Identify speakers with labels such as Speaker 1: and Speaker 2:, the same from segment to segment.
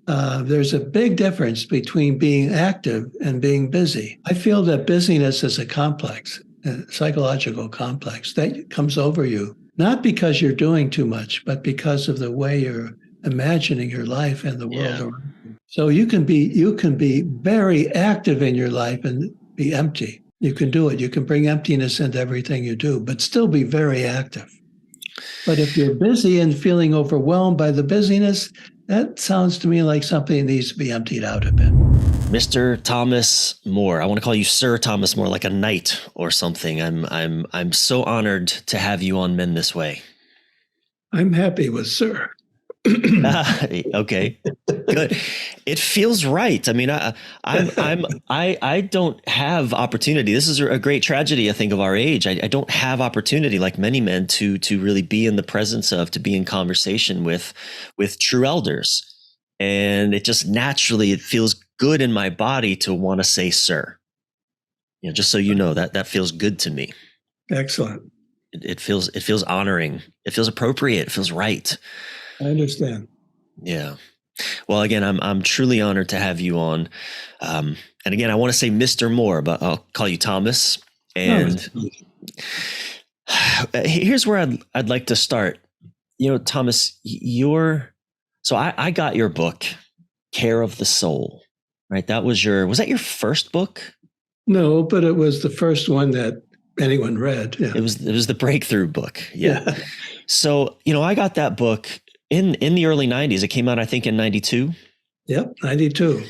Speaker 1: there's a big difference between being active and being busy. I feel that busyness is a complex, a psychological complex that comes over you, not because you're doing too much, but because of the way you're imagining your life and the world
Speaker 2: Yeah.
Speaker 1: around you. So you can be very active in your life and be empty. You can do it. You can bring emptiness into everything you do, but still be very active. But if you're busy and feeling overwhelmed by the busyness, that sounds to me like something that needs to be emptied out a bit.
Speaker 2: Mr. Thomas More. I want to call you Sir Thomas More, like a knight or something. I'm so honored to have you on Men This Way.
Speaker 1: I'm happy with Sir.
Speaker 2: Okay, good. It feels right. I mean, I don't have opportunity. This is a great tragedy, I think, of our age. I don't have opportunity, like many men, to really be in the presence of, to be in conversation with true elders. And it just naturally, it feels good in my body to want to say, sir. You know, just so you know, that feels good to me.
Speaker 1: Excellent.
Speaker 2: It feels honoring. It feels appropriate. It feels right.
Speaker 1: I understand.
Speaker 2: Yeah. Well, again, I'm truly honored to have you on. And again, I want to say Mr. Moore, but I'll call you Thomas. And here's where I'd like to start. You know, Thomas, so I got your book, Care of the Soul, right? Was that your first book?
Speaker 1: No, but it was the first one that anyone read. Yeah.
Speaker 2: It was the breakthrough book. Yeah. So, you know, I got that book in the early 90s. It came out, I think, in 92.
Speaker 1: Yep, 92.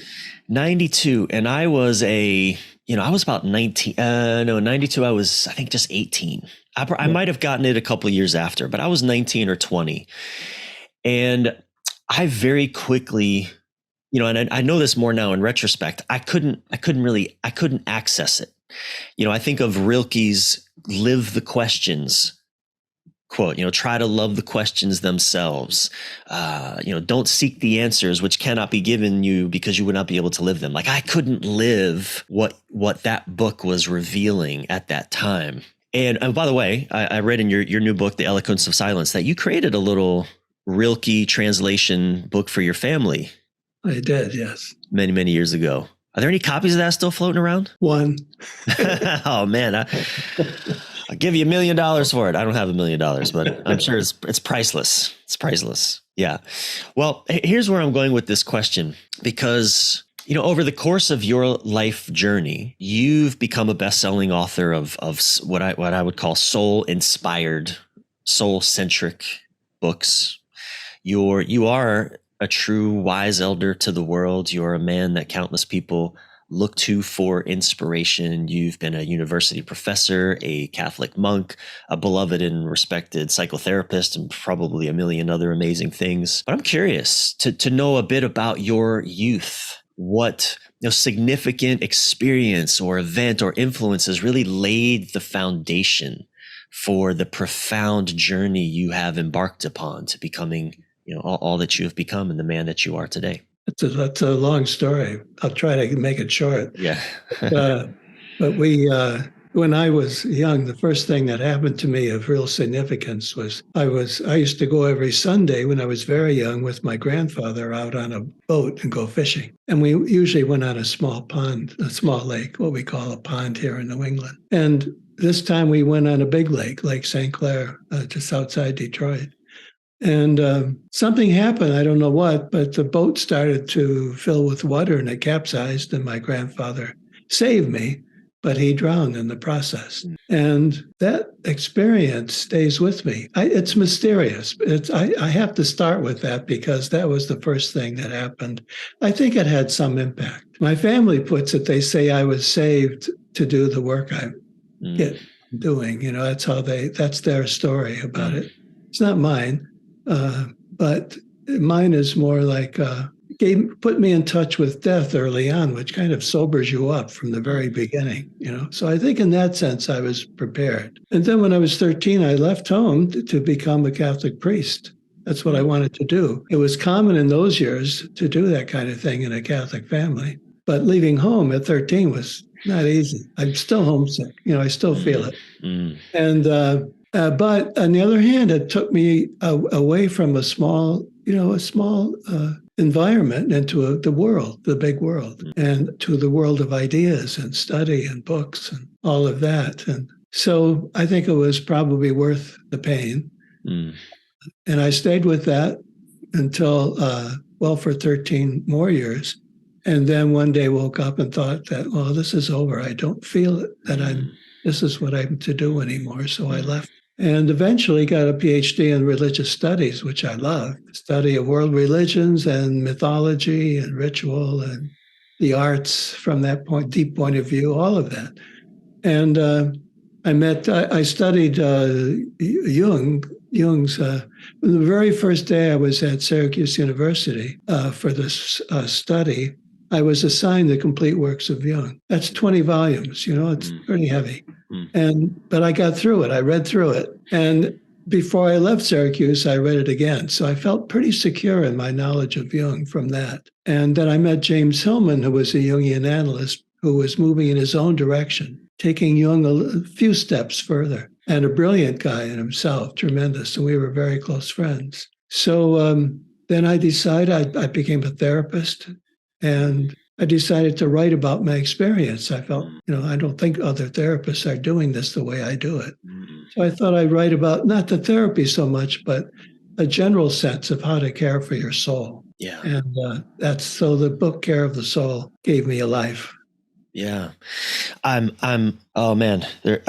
Speaker 2: 92. And I was I was about 19. No, 92, I was, I think, just 18. I might have gotten it a couple of years after, but I was 19 or 20. And I very quickly, you know, and I know this more now in retrospect, I couldn't access it. You know, I think of Rilke's "Live the Questions" quote, you know, try to love the questions themselves. You know, don't seek the answers which cannot be given you because you would not be able to live them. Like, I couldn't live what that book was revealing at that time. And by the way, I read in your new book, The Eloquence of Silence, that you created a little Rilke translation book for your family.
Speaker 1: I did, yes.
Speaker 2: Many, many years ago. Are there any copies of that still floating around?
Speaker 1: One.
Speaker 2: Oh, man. I'll give you $1 million for it. I don't have $1 million, but I'm sure it's priceless. It's priceless. Yeah. Well, here's where I'm going with this question, because, you know, over the course of your life journey, you've become a best-selling author of what I would call soul-inspired, soul-centric books. You are a true wise elder to the world. You're a man that countless people look to for inspiration. You've been a university professor, a Catholic monk, a beloved and respected psychotherapist, and probably a million other amazing things. But I'm curious to know a bit about your youth. What significant experience or event or influences really laid the foundation for the profound journey you have embarked upon to becoming, you know, all that you have become and the man that you are today?
Speaker 1: That's a long story. I'll try to make it short.
Speaker 2: Yeah.
Speaker 1: But when I was young, the first thing that happened to me of real significance was I used to go every Sunday when I was very young with my grandfather out on a boat and go fishing. And we usually went on a small pond, a small lake, what we call a pond here in New England. And this time we went on a big lake, Lake St. Clair, just outside Detroit. And something happened, I don't know what, but the boat started to fill with water and it capsized, and my grandfather saved me, but he drowned in the process. And that experience stays with me. It's mysterious. I have to start with that because that was the first thing that happened. I think it had some impact. My family puts it, they say I was saved to do the work I get doing. You know, that's their story about it. It's not mine. But mine is more like put me in touch with death early on, which kind of sobers you up from the very beginning, you know. So I think in that sense, I was prepared. And then when I was 13, I left home to become a Catholic priest. That's what I wanted to do. It was common in those years to do that kind of thing in a Catholic family. But leaving home at 13 was not easy. I'm still homesick. You know, I still feel it. And but on the other hand, it took me away from a small environment, into the world, the big world, and to the world of ideas and study and books and all of that. And so I think it was probably worth the pain. And I stayed with that until, for 13 more years. And then one day woke up and thought that, well, this is over. I don't feel that this is what I'm to do anymore. So I left and eventually got a PhD in religious studies, which I love. Study of world religions and mythology and ritual and the arts from that deep point of view, all of that. And I studied Jung's. The very first day I was at Syracuse University for this study, I was assigned the complete works of Jung. That's 20 volumes, it's pretty heavy. But I got through it. I read through it. And before I left Syracuse, I read it again. So I felt pretty secure in my knowledge of Jung from that. And then I met James Hillman, who was a Jungian analyst who was moving in his own direction, taking Jung a few steps further, and a brilliant guy in himself, tremendous. And we were very close friends. So then I decided I became a therapist, and I decided to write about my experience. I felt, I don't think other therapists are doing this the way I do it. So I thought I'd write about not the therapy so much, but a general sense of how to care for your soul.
Speaker 2: Yeah.
Speaker 1: And so the book Care of the Soul gave me a life.
Speaker 2: Yeah. Oh man, there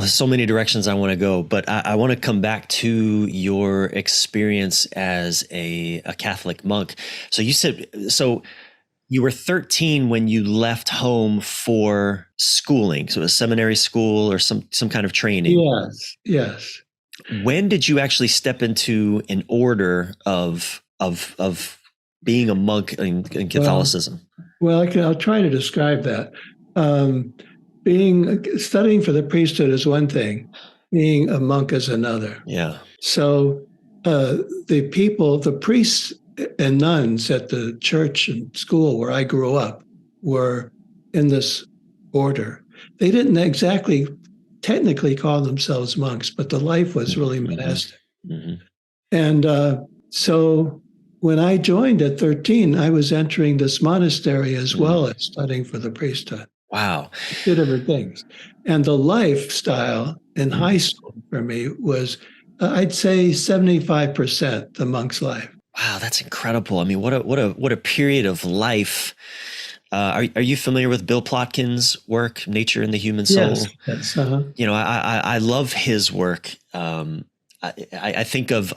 Speaker 2: so many directions I want to go, but I want to come back to your experience as a Catholic monk. So you said, you were 13 when you left home for schooling. So a seminary school or some kind of training.
Speaker 1: Yes.
Speaker 2: When did you actually step into an order of being a monk in Catholicism?
Speaker 1: Well, I'll try to describe that. Studying for the priesthood is one thing, being a monk is another.
Speaker 2: Yeah.
Speaker 1: So the priests and nuns at the church and school where I grew up were in this order. They didn't exactly technically call themselves monks, but the life was really monastic. And so when I joined at 13, I was entering this monastery as well as studying for the priesthood.
Speaker 2: Wow.
Speaker 1: Two different things. And the lifestyle in high school for me was, I'd say 75% the monk's life.
Speaker 2: Wow, that's incredible. I mean, what a period of life. Are you familiar with Bill Plotkin's work, Nature and the Human Soul?
Speaker 1: Yes.
Speaker 2: I love his work. I think of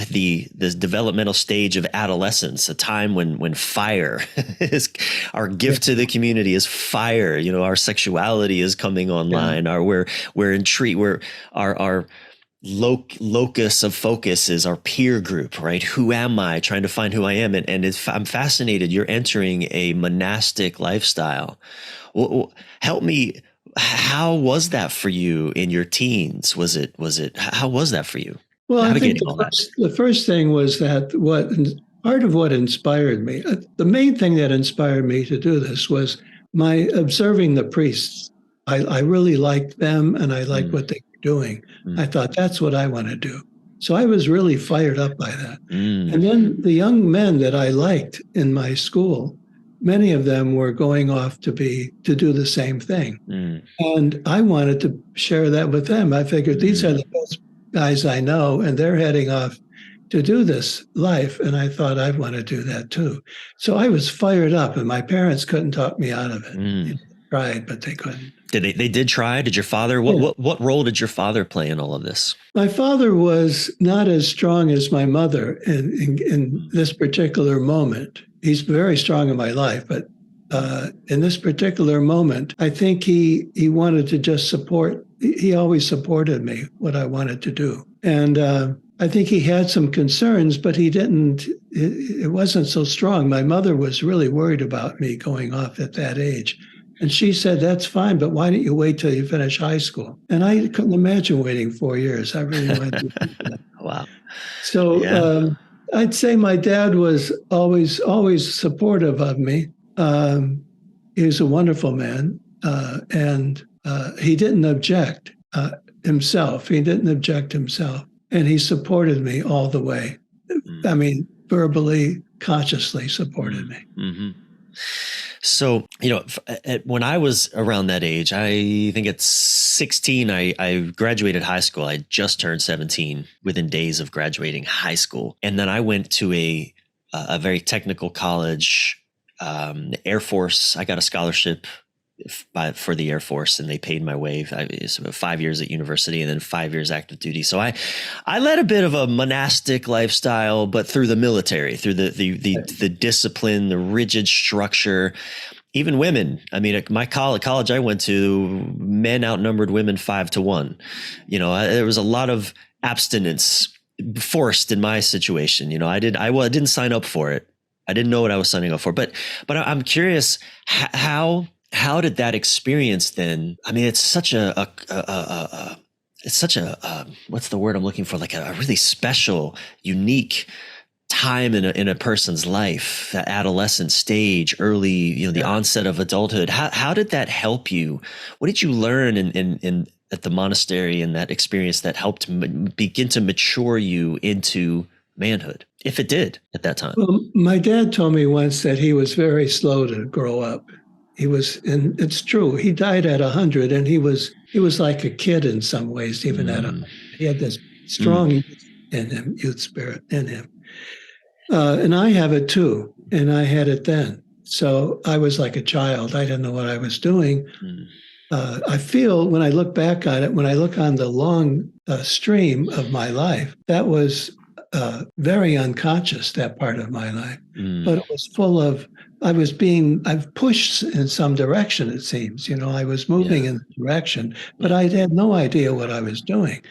Speaker 2: this developmental stage of adolescence, a time when fire is our gift to the community is fire. Our sexuality is coming online. We're intrigued. Our locus of focus is our peer group, right? Who am I? Trying to find who I am. And I'm fascinated. You're entering a monastic lifestyle. Well, help me. How was that for you in your teens? How was that for you?
Speaker 1: Well, I think the first thing was that part of what inspired me, the main thing that inspired me to do this was my observing the priests. I really liked them and I liked what they were doing. I thought that's what I want to do. So I was really fired up by that. And then the young men that I liked in my school, many of them were going off to do the same thing. And I wanted to share that with them. I figured these are the best guys I know, and they're heading off to do this life. And I thought I want to do that too. So I was fired up, and my parents couldn't talk me out of it. They tried, but they couldn't.
Speaker 2: They did try? Did your father, what role did your father play in all of this?
Speaker 1: My father was not as strong as my mother in this particular moment. He's very strong in my life, but in this particular moment, I think he wanted to just support. He always supported me, what I wanted to do. And I think he had some concerns, but he didn't, it wasn't so strong. My mother was really worried about me going off at that age. And she said, that's fine, but why don't you wait till you finish high school? And I couldn't imagine waiting 4 years. I really wanted to do that.
Speaker 2: Wow.
Speaker 1: So I'd say my dad was always supportive of me. He was a wonderful man, and he didn't object himself. And he supported me all the way. I mean, verbally, consciously supported me.
Speaker 2: Mm-hmm. So, when I was around that age, I think at 16, I graduated high school. I just turned 17 within days of graduating high school. And then I went to a very technical college, Air Force. I got a scholarship for the Air Force, and they paid my way. It's about 5 years at university and then 5 years active duty. So I led a bit of a monastic lifestyle, but through the military, through the discipline, the rigid structure. Even women. I mean, at my college I went to, men outnumbered women 5-1. There was a lot of abstinence forced in my situation. I didn't sign up for it. I didn't know what I was signing up for. But I'm curious, how did that experience then? I mean, it's such a what's the word I'm looking for? Like a really special, unique time in a person's life, that adolescent stage, early, the onset of adulthood. How did that help you? What did you learn in at the monastery, in that experience that helped begin to mature you into manhood, if it did at that time?
Speaker 1: Well, my dad told me once that he was very slow to grow up. And it's true. He died at 100, and he was like a kid in some ways, even at 100. He had this strong youth spirit in him. And I have it too, and I had it then. So I was like a child. I didn't know what I was doing. I feel when I look back on it, when I look on the long stream of my life, that was very unconscious, that part of my life. But it was full of, I've pushed in some direction, it seems. I was moving in the direction, but I had no idea what I was doing.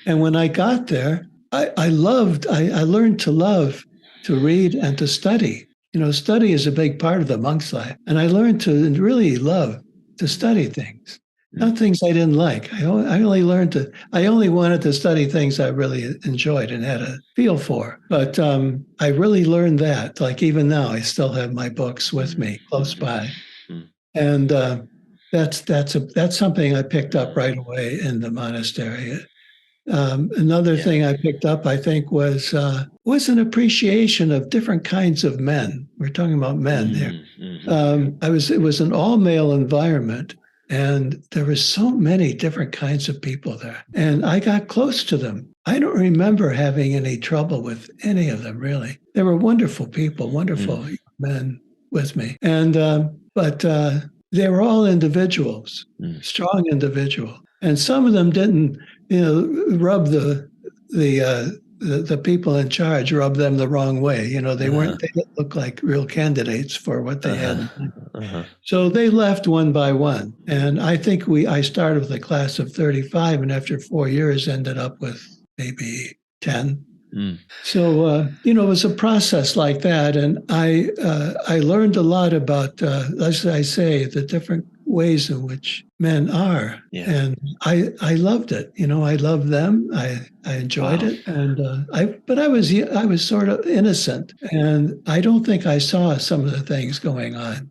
Speaker 1: And when I got there, I learned to love to read and to study. Study is a big part of the monk's life. And I learned to really love to study things, not things I didn't like. I only wanted to study things I really enjoyed and had a feel for. But I really learned that. Like even now, I still have my books with me close by. And that's something I picked up right away in the monastery. Another thing I picked up, I think, was an appreciation of different kinds of men. We're talking about men here. It was an all-male environment, and there were so many different kinds of people there. And I got close to them. I don't remember having any trouble with any of them, really. They were wonderful people, wonderful men with me. And but they were all individuals, strong individuals. And some of them didn't, rub the people in charge, rub them the wrong way. They didn't look like real candidates for what they had. So they left one by one. And I think I started with a class of 35, and after 4 years ended up with maybe 10. So, it was a process like that. And I learned a lot about, as I say, the different ways in which men are. And I loved it. I loved them. I enjoyed it. And but I was sort of innocent, and I don't think I saw some of the things going on.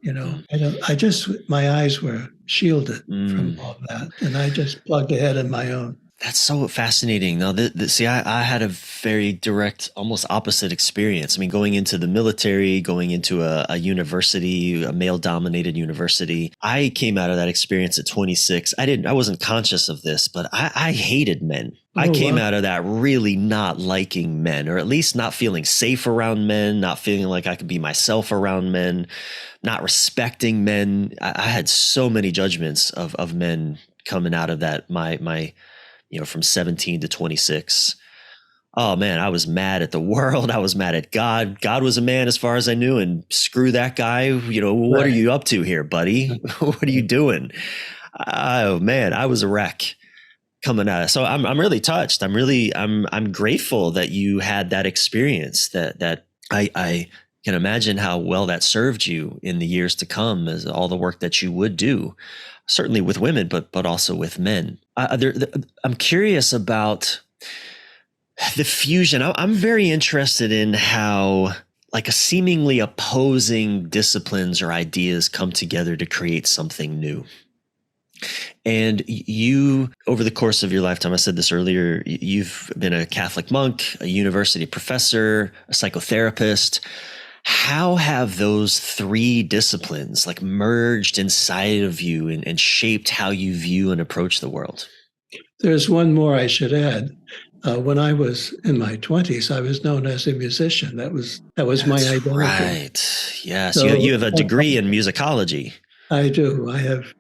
Speaker 1: My eyes were shielded from all that, and I just plugged ahead in my own.
Speaker 2: That's so fascinating. Now, see, I had a very direct, almost opposite experience. I mean, going into the military, going into a university, a male-dominated university. I came out of that experience at 26. I wasn't conscious of this, but I hated men. I came out of that really not liking men, or at least not feeling safe around men, not feeling like I could be myself around men, not respecting men. I had so many judgments of men coming out of that, my from 17 to 26. Oh man, I was mad at the world. I was mad at God. God was a man as far as I knew, and screw that guy. What are you up to here, buddy? What are you doing? Oh man, I was a wreck coming out. So I'm really touched. I'm grateful that you had that experience, that I can imagine how well that served you in the years to come, as all the work that you would do, certainly with women, but also with men. I'm curious about the fusion. I'm very interested in how, like, a seemingly opposing disciplines or ideas come together to create something new. And you, over the course of your lifetime, I said this earlier, you've been a Catholic monk, a university professor, a psychotherapist. How have those three disciplines like merged inside of you and shaped how you view and approach the world?
Speaker 1: There's one more I should add. When I was in my 20s, I was known as a musician. That was my
Speaker 2: That's
Speaker 1: identity.
Speaker 2: right. Yes. You
Speaker 1: So
Speaker 2: have a degree in musicology.
Speaker 1: I do. I've,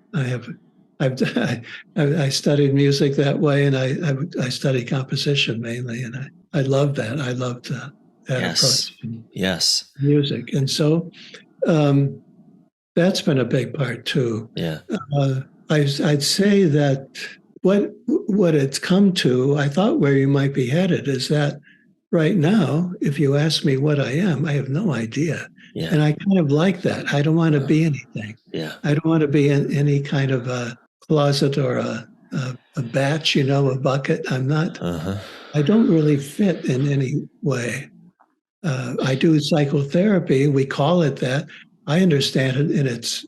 Speaker 1: I studied music that way, and I studied composition mainly, and I loved that. I loved that
Speaker 2: Yes.
Speaker 1: approach to
Speaker 2: Yes.
Speaker 1: music, and so um, that's been a big part too.
Speaker 2: Yeah.
Speaker 1: I'd say that what it's come to, I thought where you might be headed is that right now, if you ask me what I am, I have no idea.
Speaker 2: Yeah.
Speaker 1: And I kind of like that. I don't want to be anything.
Speaker 2: Yeah.
Speaker 1: I don't want to be in any kind of a closet or a batch, a bucket.
Speaker 2: Uh-huh.
Speaker 1: I don't really fit in any way. I do psychotherapy. We call it that. I understand it in its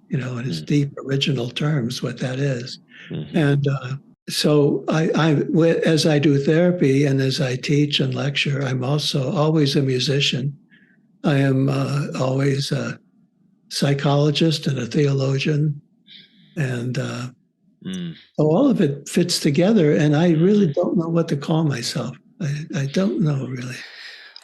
Speaker 1: deep original terms, what that is.
Speaker 2: Mm-hmm.
Speaker 1: And so as I do therapy and as I teach and lecture, I'm also always a musician. I am always a psychologist and a theologian. And so all of it fits together. And I really don't know what to call myself. I don't know really.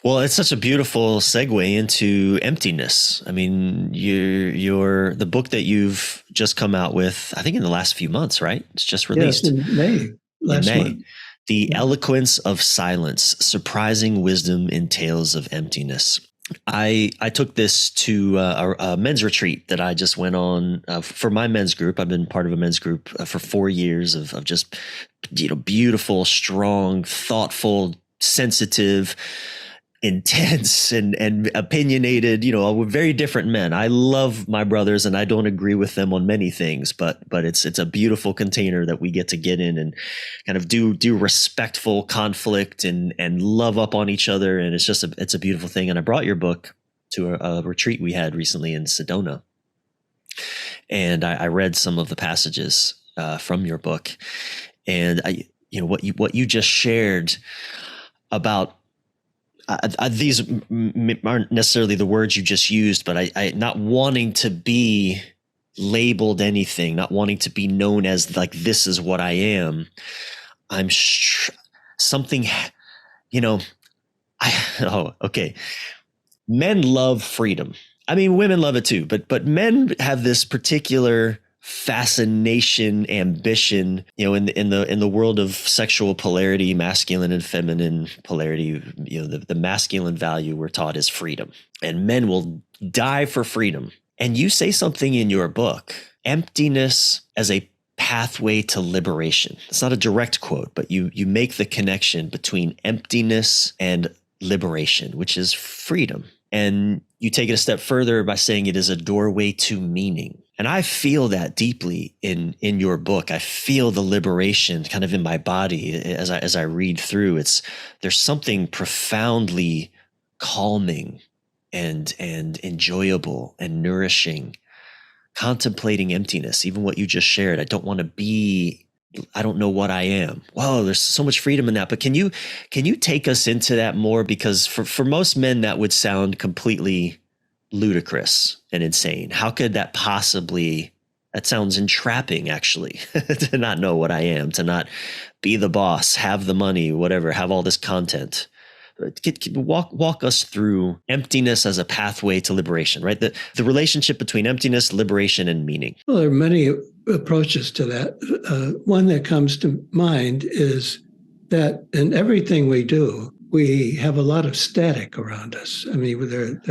Speaker 2: Well, it's such a beautiful segue into Emptiness. I mean, the book that you've just come out with, I think in the last few months, right? It's just released.
Speaker 1: Yes, in May, last month.
Speaker 2: The
Speaker 1: Yeah.
Speaker 2: Eloquence of Silence, Surprising Wisdom in Tales of Emptiness. I took this to a men's retreat that I just went on for my men's group. I've been part of a men's group for 4 years of just, beautiful, strong, thoughtful, sensitive, intense and opinionated, we're very different men. I love my brothers and I don't agree with them on many things, but it's a beautiful container that we get in and kind of do respectful conflict and love up on each other. And it's a beautiful thing. And I brought your book to a retreat we had recently in Sedona. And I read some of the passages from your book, and what you just shared about these aren't necessarily the words you just used, but I not wanting to be labeled anything, not wanting to be known as like, this is what I am. I'm something, okay. Men love freedom. I mean, women love it too, but men have this particular fascination, ambition, in the world of sexual polarity, masculine and feminine polarity. The masculine value we're taught is freedom, and men will die for freedom. And you say something in your book, emptiness as a pathway to liberation. It's not a direct quote, but you make the connection between emptiness and liberation, which is freedom. And you take it a step further by saying it is a doorway to meaning. And I feel that deeply in your book. I feel the liberation kind of in my body as I read through. There's something profoundly calming and enjoyable and nourishing, contemplating emptiness, even what you just shared. I don't know what I am. Whoa, there's so much freedom in that. But can you take us into that more? Because for most men, that would sound completely ludicrous and insane. How could that possibly? That sounds entrapping, actually, to not know what I am, to not be the boss, have the money, whatever, have all this content. Walk us through emptiness as a pathway to liberation, right? The relationship between emptiness, liberation, and meaning.
Speaker 1: Well, there are many approaches to that. One that comes to mind is that in everything we do, we have a lot of static around us. I mean,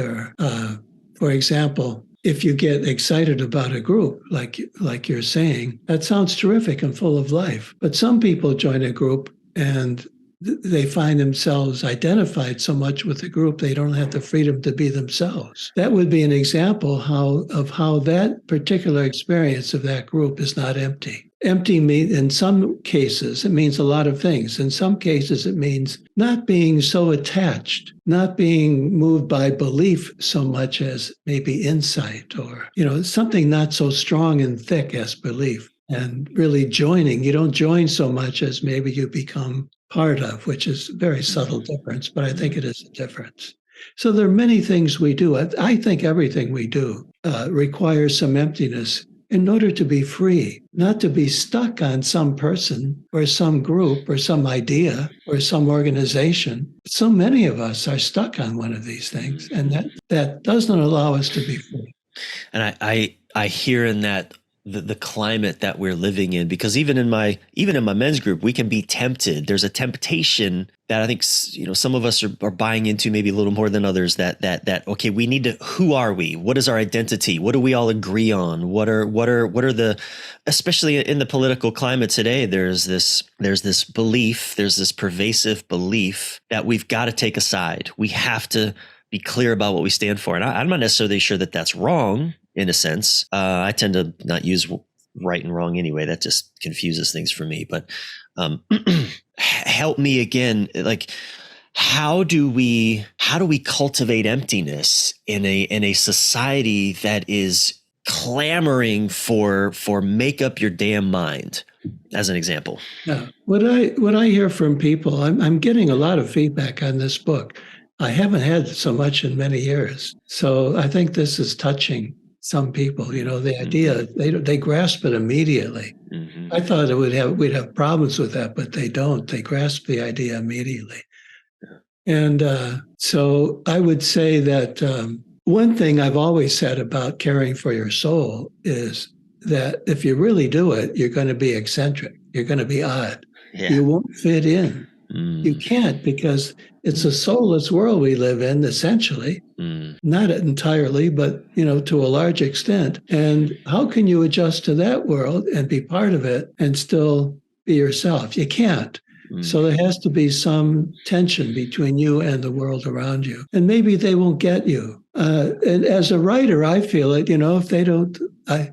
Speaker 1: for example, if you get excited about a group, like you're saying, that sounds terrific and full of life. But some people join a group and they find themselves identified so much with the group, they don't have the freedom to be themselves. That would be an example of how that particular experience of that group is not empty. Empty means, in some cases, it means a lot of things. In some cases, it means not being so attached, not being moved by belief so much as maybe insight or, something not so strong and thick as belief. And really joining, you don't join so much as maybe you become part of, which is a very subtle difference, but I think it is a difference. So there are many things we do. I think everything we do requires some emptiness in order to be free, not to be stuck on some person or some group or some idea or some organization. So many of us are stuck on one of these things, and that doesn't allow us to be free.
Speaker 2: And I hear in that the climate that we're living in, because even in my men's group, we can be tempted. There's a temptation that I think, some of us are buying into maybe a little more than others, that okay, we need to, who are we? What is our identity? What do we all agree on? What are the, especially in the political climate today, there's this belief, there's this pervasive belief that we've got to take a side. We have to be clear about what we stand for. And I'm not necessarily sure that that's wrong in a sense. I tend to not use right and wrong anyway. That just confuses things for me. But help me again, like, how do we cultivate emptiness in a society that is clamoring for make up your damn mind, as an example?
Speaker 1: Yeah. What I hear from people, I'm getting a lot of feedback on this book. I haven't had so much in many years. So I think this is touching some people. The idea, they grasp it immediately.
Speaker 2: Mm-hmm.
Speaker 1: I thought we'd have problems with that, but they don't. They grasp the idea immediately. And so I would say that one thing I've always said about caring for your soul is that if you really do it, you're going to be eccentric. You're going to be odd.
Speaker 2: Yeah.
Speaker 1: You won't fit in. You can't, because it's a soulless world we live in, essentially. Not entirely, but to a large extent. And how can you adjust to that world and be part of it and still be yourself? You can't. So there has to be some tension between you and the world around you. And maybe they won't get you. And as a writer, I feel it, if they don't, I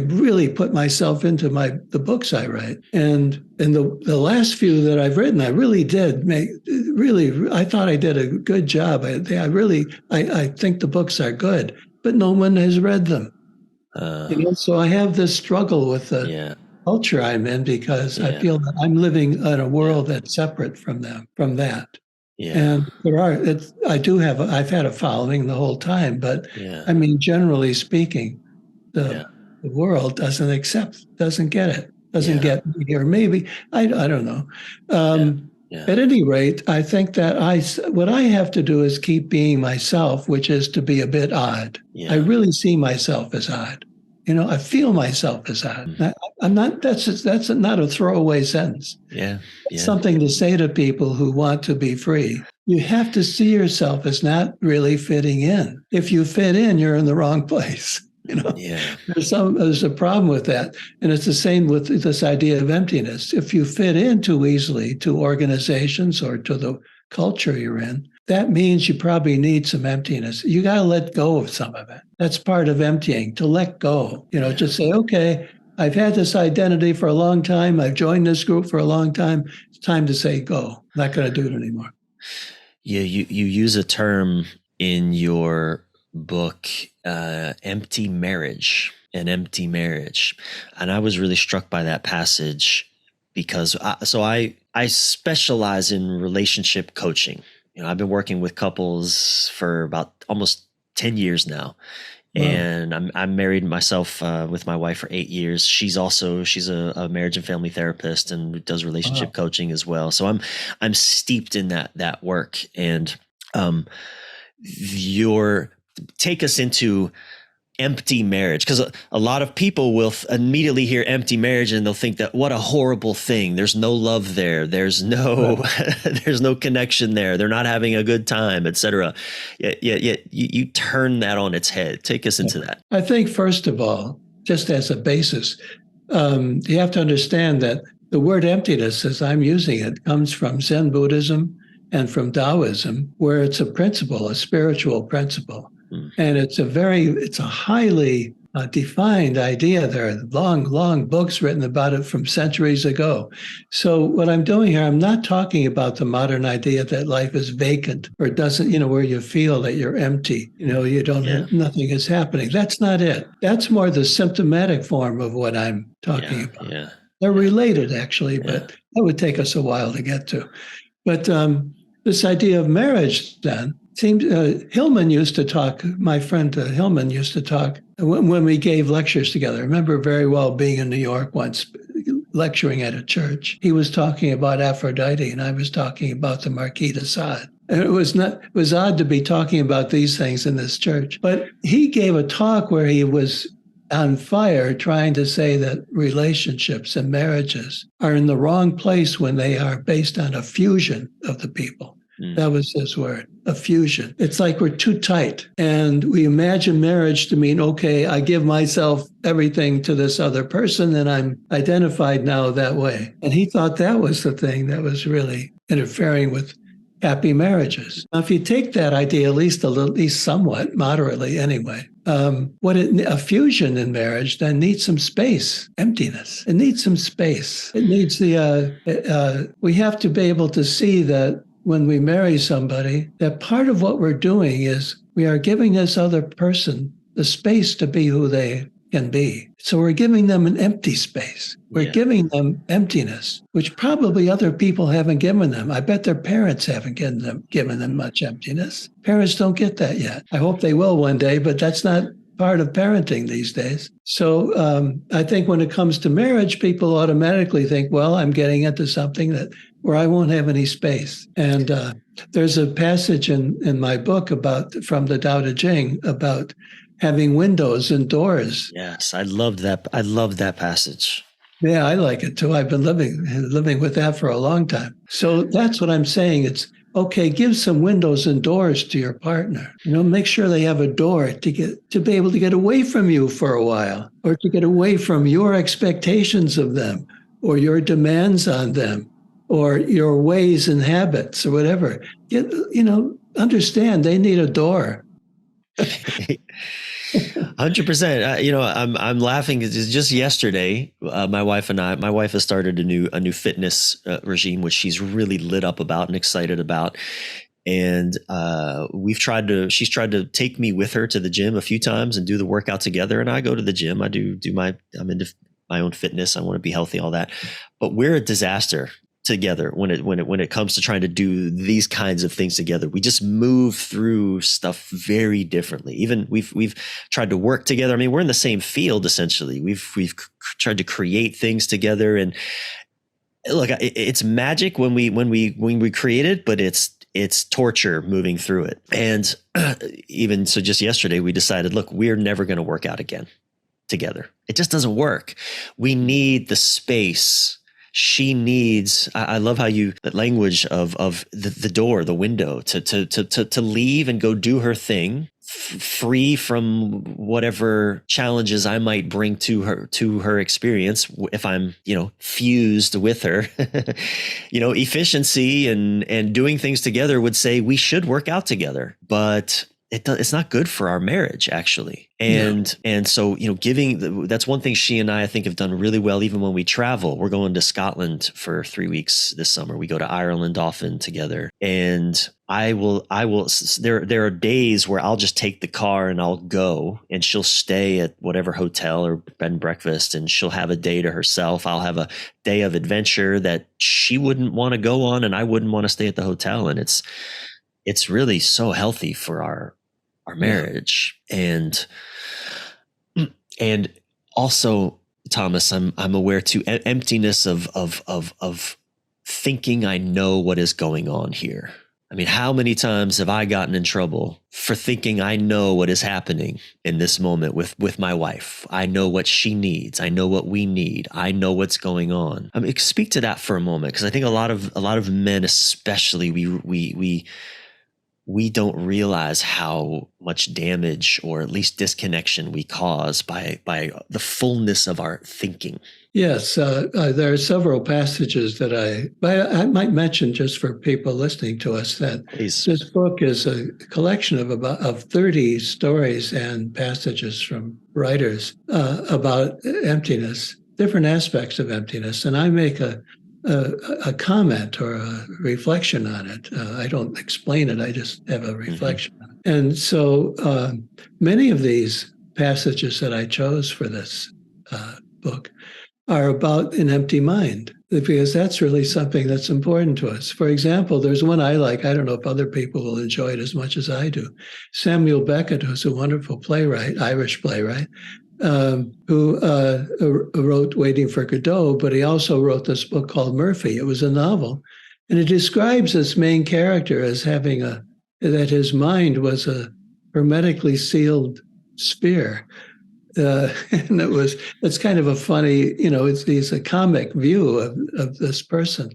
Speaker 1: really put myself into the books I write. And in the last few that I've written, I really did I thought I did a good job. I think the books are good, but no one has read them. So I have this struggle with the culture I'm in, because I feel that I'm living in a world that's separate from that. And I've had a following the whole time, but I mean, generally speaking, the world doesn't get it, doesn't get me, or maybe, I don't know. At any rate, I think that what I have to do is keep being myself, which is to be a bit odd. I really see myself as odd. I feel myself as odd. I'm not. That's not a throwaway sentence. It's something to say to people who want to be free. You have to see yourself as not really fitting in. If you fit in, you're in the wrong place. There's a problem with that, and it's the same with this idea of emptiness. If you fit in too easily to organizations or to the culture you're in, that means you probably need some emptiness. You got to let go of some of it. That's part of emptying, to let go. Just say, okay, I've had this identity for a long time. I've joined this group for a long time. It's time to say go. I'm not going to do it anymore.
Speaker 2: Yeah, you use a term in your book, empty marriage, an empty marriage. And I was really struck by that passage because I specialize in relationship coaching. I've been working with couples for about almost 10 years now. Wow. And I'm married myself with my wife for 8 years. She's a marriage and family therapist and does relationship coaching as well. So I'm steeped in that work. And take us into empty marriage, because a lot of people will immediately hear empty marriage and they'll think that what a horrible thing. There's no love there. There's no there's no connection there. They're not having a good time, etc. Yet you turn that on its head. Take us into that.
Speaker 1: I think, first of all, just as a basis, you have to understand that the word emptiness, as I'm using it, comes from Zen Buddhism and from Taoism, where it's a principle, a spiritual principle. And it's a highly defined idea. There are long books written about it from centuries ago. So what I'm doing here, I'm not talking about the modern idea that life is vacant or doesn't, where you feel that you're empty, you don't have, nothing is happening. That's not it. That's more the symptomatic form of what I'm talking about. They're related, actually, but that would take us a while to get to. But this idea of marriage, then, seems Hillman used to talk. My friend Hillman used to talk when we gave lectures together. I remember very well being in New York once, lecturing at a church. He was talking about Aphrodite, and I was talking about the Marquis de Sade. And it was odd to be talking about these things in this church. But he gave a talk where he was on fire trying to say that relationships and marriages are in the wrong place when they are based on a fusion of the people. That was his word, a fusion. It's like we're too tight. And we imagine marriage to mean, okay, I give myself everything to this other person and I'm identified now that way. And he thought that was the thing that was really interfering with happy marriages. Now, if you take that idea at least somewhat moderately anyway, a fusion in marriage then needs some space, emptiness. It needs some space. It needs we have to be able to see that when we marry somebody, that part of what we're doing is we are giving this other person the space to be who they can be. So we're giving them an empty space. We're giving them emptiness, which probably other people haven't given them. I bet their parents haven't given them much emptiness. Parents don't get that yet. I hope they will one day, but that's not part of parenting these days. So I think when it comes to marriage, people automatically think, well, I'm getting into something where I won't have any space. And there's a passage in my book from the Tao Te Ching about having windows and doors.
Speaker 2: Yes, I loved that. I loved that passage.
Speaker 1: Yeah, I like it too. I've been living with that for a long time. So that's what I'm saying. It's okay, give some windows and doors to your partner. Make sure they have a door to be able to get away from you for a while, or to get away from your expectations of them, or your demands on them, or your ways and habits, or whatever. Understand they need a door.
Speaker 2: 100%. I'm laughing. Just yesterday, my wife has started a new fitness regime, which she's really lit up about and excited about. And she's tried to take me with her to the gym a few times and do the workout together. And I go to the gym. I'm into my own fitness. I want to be healthy, all that. But we're a disaster together when it comes to trying to do these kinds of things together. We just move through stuff very differently. Even we've tried to work together. I mean, we're in the same field essentially. We've tried to create things together, and look, it's magic when we create it, but it's torture moving through it. And even so, just yesterday we decided, look, we're never going to work out again together. It just doesn't work. We need the space. She needs, I love how that language of the door, the window, to leave and go do her thing, free from whatever challenges I might bring to her experience if I'm, fused with her. Efficiency and doing things together would say we should work out together, but it's not good for our marriage, actually. And so, that's one thing she and I think have done really well. Even when we travel, we're going to Scotland for 3 weeks this summer. We go to Ireland often together, and I will, there are days where I'll just take the car and I'll go, and she'll stay at whatever hotel or bed and breakfast, and she'll have a day to herself. I'll have a day of adventure that she wouldn't want to go on, and I wouldn't want to stay at the hotel. And it's really so healthy for our marriage. And also, Thomas, I'm aware too, emptiness of thinking I know what is going on here. I mean, how many times have I gotten in trouble for thinking I know what is happening in this moment with my wife? I know what she needs. I know what we need. I know what's going on. I mean, speak to that for a moment, because I think a lot of men, especially, we don't realize how much damage, or at least disconnection, we cause by the fullness of our thinking.
Speaker 1: Yes, there are several passages that I might mention just for people listening to us, that
Speaker 2: Please.
Speaker 1: This book is a collection of 30 stories and passages from writers about emptiness, different aspects of emptiness. And I make a comment or a reflection on it. I don't explain it. I just have a reflection on it. And so many of these passages that I chose for this book are about an empty mind. because that's really something that's important to us. For example, there's one I like. I don't know if other people will enjoy it as much as I do. Samuel Beckett, who's a wonderful playwright, Irish playwright, who wrote Waiting for Godot, but he also wrote this book called Murphy. It was a novel. And it describes this main character as having that his mind was a hermetically sealed sphere. And it's kind of a funny, it's a comic view of this person.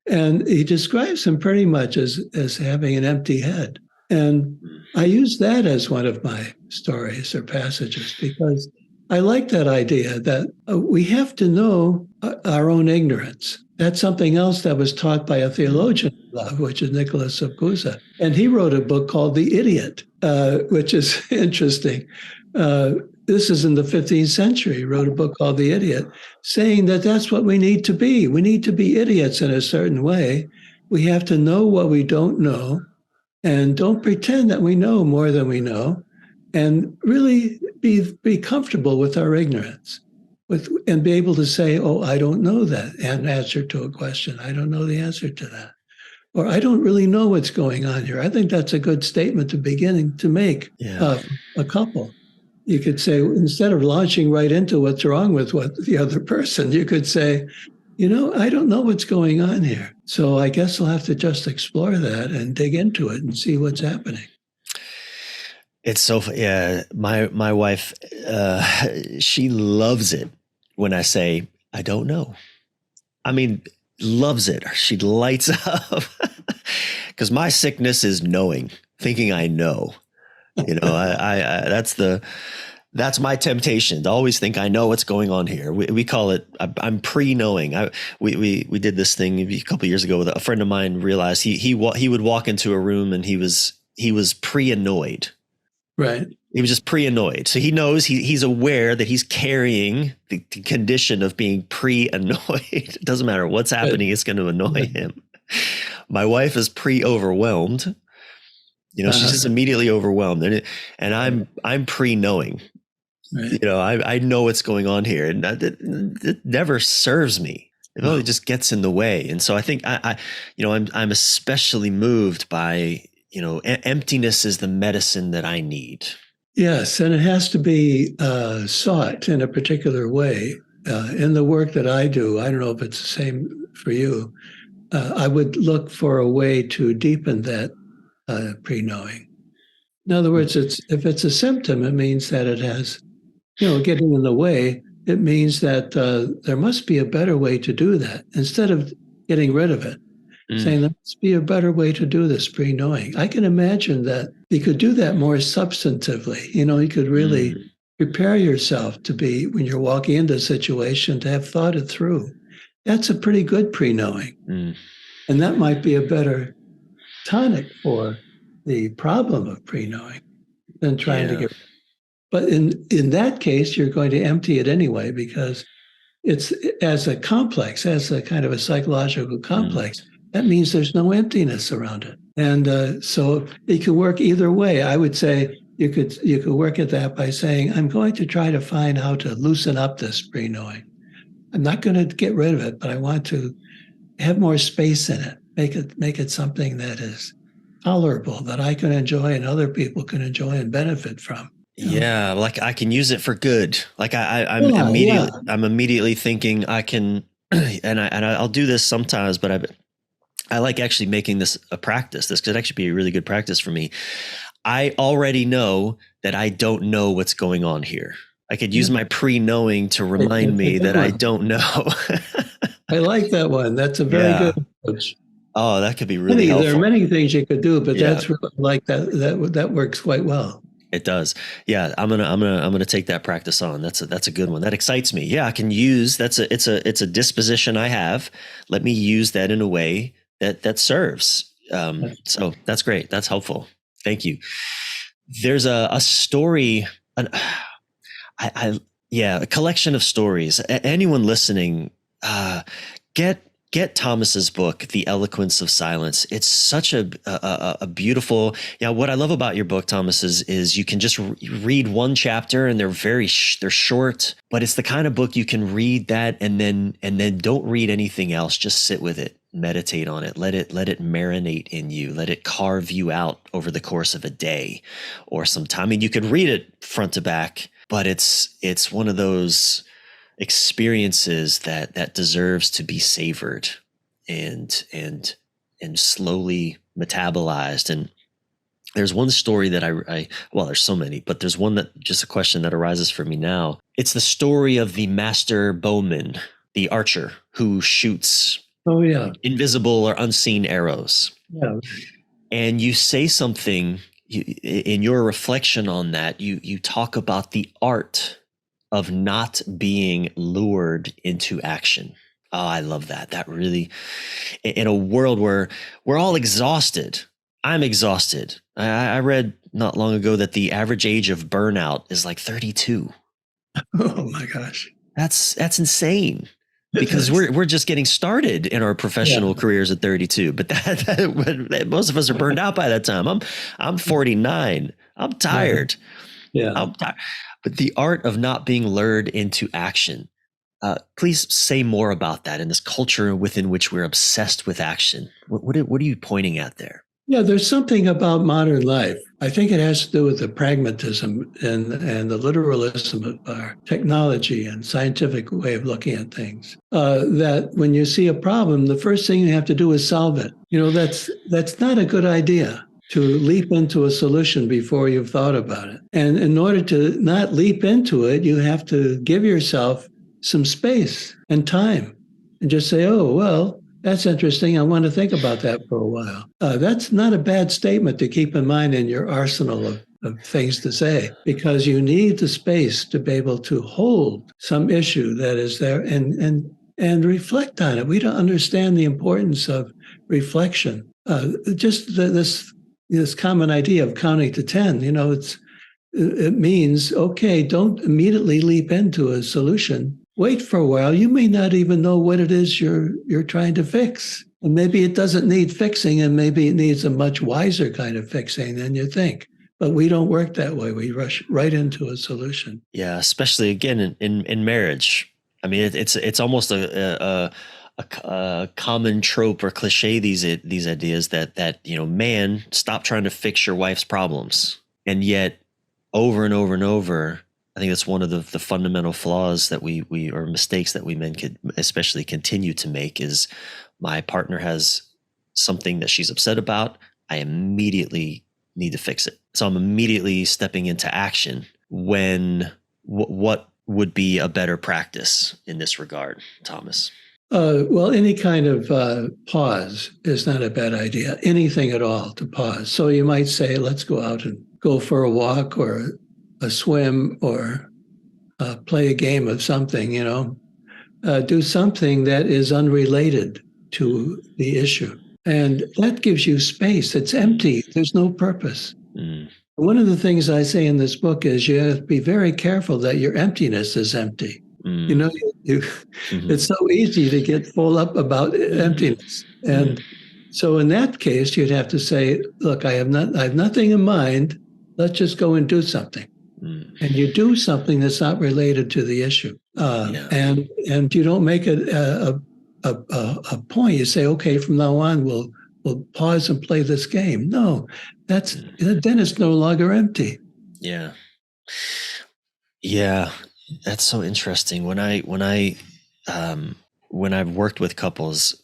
Speaker 1: And he describes him pretty much as having an empty head. And I use that as one of my stories or passages because I like that idea that we have to know our own ignorance. That's something else that was taught by a theologian I love, which is Nicholas of Cusa. And he wrote a book called The Idiot, which is interesting. This is in the 15th century. He wrote a book called The Idiot, saying that that's what we need to be. We need to be idiots in a certain way. We have to know what we don't know and don't pretend that we know more than we know, and really be comfortable with our ignorance, and be able to say, oh, I don't know that, an answer to a question. I don't know the answer to that. Or I don't really know what's going on here. I think that's a good statement to begin to make a couple. You could say, instead of launching right into what's wrong with what the other person, you could say, I don't know what's going on here. So I guess I'll have to just explore that and dig into it and see what's happening.
Speaker 2: It's so, yeah, my wife, she loves it when I say, I don't know. I mean, loves it. She lights up because my sickness is knowing, thinking I know. That's my temptation to always think I know what's going on here. We call it, I'm pre-knowing. We did this thing a couple of years ago with a friend of mine. Realized he would walk into a room and he was pre-annoyed.
Speaker 1: Right.
Speaker 2: He was just pre-annoyed. So he knows he's aware that he's carrying the condition of being pre-annoyed. It doesn't matter what's happening. It's going to annoy him. My wife is pre-overwhelmed. She's just immediately overwhelmed, and I'm pre-knowing. Right. I know what's going on here, and it never serves me. It only just gets in the way. And so I think I'm especially moved by, emptiness is the medicine that I need.
Speaker 1: Yes, and it has to be sought in a particular way. In the work that I do, I don't know if it's the same for you. I would look for a way to deepen that pre-knowing. In other words, if it's a symptom, it means that it has, getting in the way. It means that there must be a better way to do that. Instead of getting rid of it, saying there must be a better way to do this pre-knowing. I can imagine that you could do that more substantively. You could really prepare yourself to be, when you're walking into a situation, to have thought it through. That's a pretty good pre-knowing. And that might be a better tonic for the problem of pre-knowing than trying to get. But in that case, you're going to empty it anyway, because it's as a complex, as a kind of a psychological complex. That means there's no emptiness around it. And so it could work either way. I would say you could work at that by saying, I'm going to try to find how to loosen up this pre-knowing. I'm not going to get rid of it, but I want to have more space in it. Make it something that is tolerable, that I can enjoy and other people can enjoy and benefit from.
Speaker 2: Yeah, like I can use it for good. Like I'm immediately thinking I can, and I'll do this sometimes, but I like actually making this a practice. This could actually be a really good practice for me. I already know that I don't know what's going on here. I could use my pre-knowing to remind me that I don't know.
Speaker 1: I like that one. That's a very good approach.
Speaker 2: Oh, that could be really helpful.
Speaker 1: There are many things you could do, but that's really like that works quite well.
Speaker 2: It does. Yeah, I'm gonna take that practice on. That's a good one. That excites me. Yeah, I can use it's a disposition I have. Let me use that in a way that serves. So that's great. That's helpful. Thank you. There's a story. A collection of stories. Anyone listening, get get Thomas's book, The Eloquence of Silence. It's such a beautiful, what I love about your book, Thomas, is you can just read one chapter and they're they're short, but it's the kind of book you can read that and then don't read anything else. Just sit with it, meditate on it, let it marinate in you, let it carve you out over the course of a day or some time. I mean, you could read it front to back, but it's one of those experiences that deserves to be savored and slowly metabolized. And there's one story that I well, there's so many, but there's one that just a question that arises for me now. It's the story of the master bowman, the archer who shoots invisible or unseen arrows.
Speaker 1: Yeah.
Speaker 2: And you say something in your reflection on that, you talk about the art of not being lured into action. Oh, I love that. That really, in a world where we're all exhausted, I'm exhausted. I read not long ago that the average age of burnout is like 32.
Speaker 1: Oh my gosh.
Speaker 2: That's insane. Because we're just getting started in our professional careers at 32, but most of us are burned out by that time. I'm 49. I'm tired.
Speaker 1: Yeah.
Speaker 2: I'm tired. But the art of not being lured into action. Please say more about that in this culture within which we're obsessed with action. What are you pointing at there?
Speaker 1: Yeah, there's something about modern life. I think it has to do with the pragmatism and the literalism of our technology and scientific way of looking at things. That when you see a problem, the first thing you have to do is solve it. That's not a good idea, to leap into a solution before you've thought about it. And in order to not leap into it, you have to give yourself some space and time and just say, oh, well, that's interesting. I want to think about that for a while. That's not a bad statement to keep in mind in your arsenal of things to say, because you need the space to be able to hold some issue that is there and reflect on it. We don't understand the importance of reflection. Just this common idea of counting to 10, it means, okay, don't immediately leap into a solution. Wait for a while. You may not even know what it is you're trying to fix. And maybe it doesn't need fixing, and maybe it needs a much wiser kind of fixing than you think. But we don't work that way. We rush right into a solution.
Speaker 2: Yeah, especially again in marriage. I mean, it's almost a common trope or cliche, these ideas that man, stop trying to fix your wife's problems, and yet over and over and over, I think that's one of the fundamental flaws that we or mistakes that we men could especially continue to make is my partner has something that she's upset about. I immediately need to fix it. So I'm immediately stepping into action when what would be a better practice in this regard, Thomas?
Speaker 1: Well, any kind of pause is not a bad idea. Anything at all to pause. So you might say, let's go out and go for a walk or a swim or play a game of something, do something that is unrelated to the issue. And that gives you space. It's empty. There's no purpose. Mm. One of the things I say in this book is you have to be very careful that your emptiness is empty. Mm. It's so easy to get full up about emptiness. And so in that case, you'd have to say, look, I have nothing in mind. Let's just go and do something. And you do something that's not related to the issue. And you don't make it a point. You say, okay, from now on, we'll pause and play this game. No, then it's no longer empty.
Speaker 2: Yeah. That's so interesting. When I've worked with couples,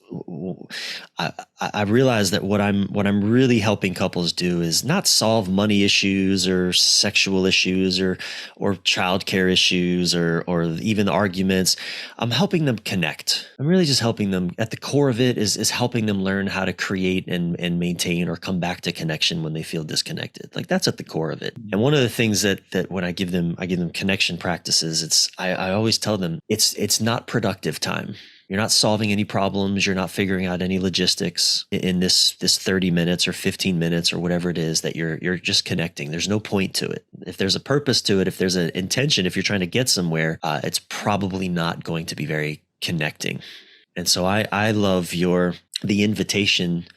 Speaker 2: I realize that what I'm really helping couples do is not solve money issues or sexual issues or childcare issues or even arguments. I'm helping them connect. I'm really just helping them. At the core of it is helping them learn how to create and maintain or come back to connection when they feel disconnected. Like that's at the core of it. And one of the things that when I give them connection practices, I always tell them it's not productive time. You're not solving any problems. You're not figuring out any logistics in this 30 minutes or 15 minutes or whatever it is that you're just connecting. There's no point to it. If there's a purpose to it, if there's an intention, if you're trying to get somewhere, it's probably not going to be very connecting. And so I love the invitation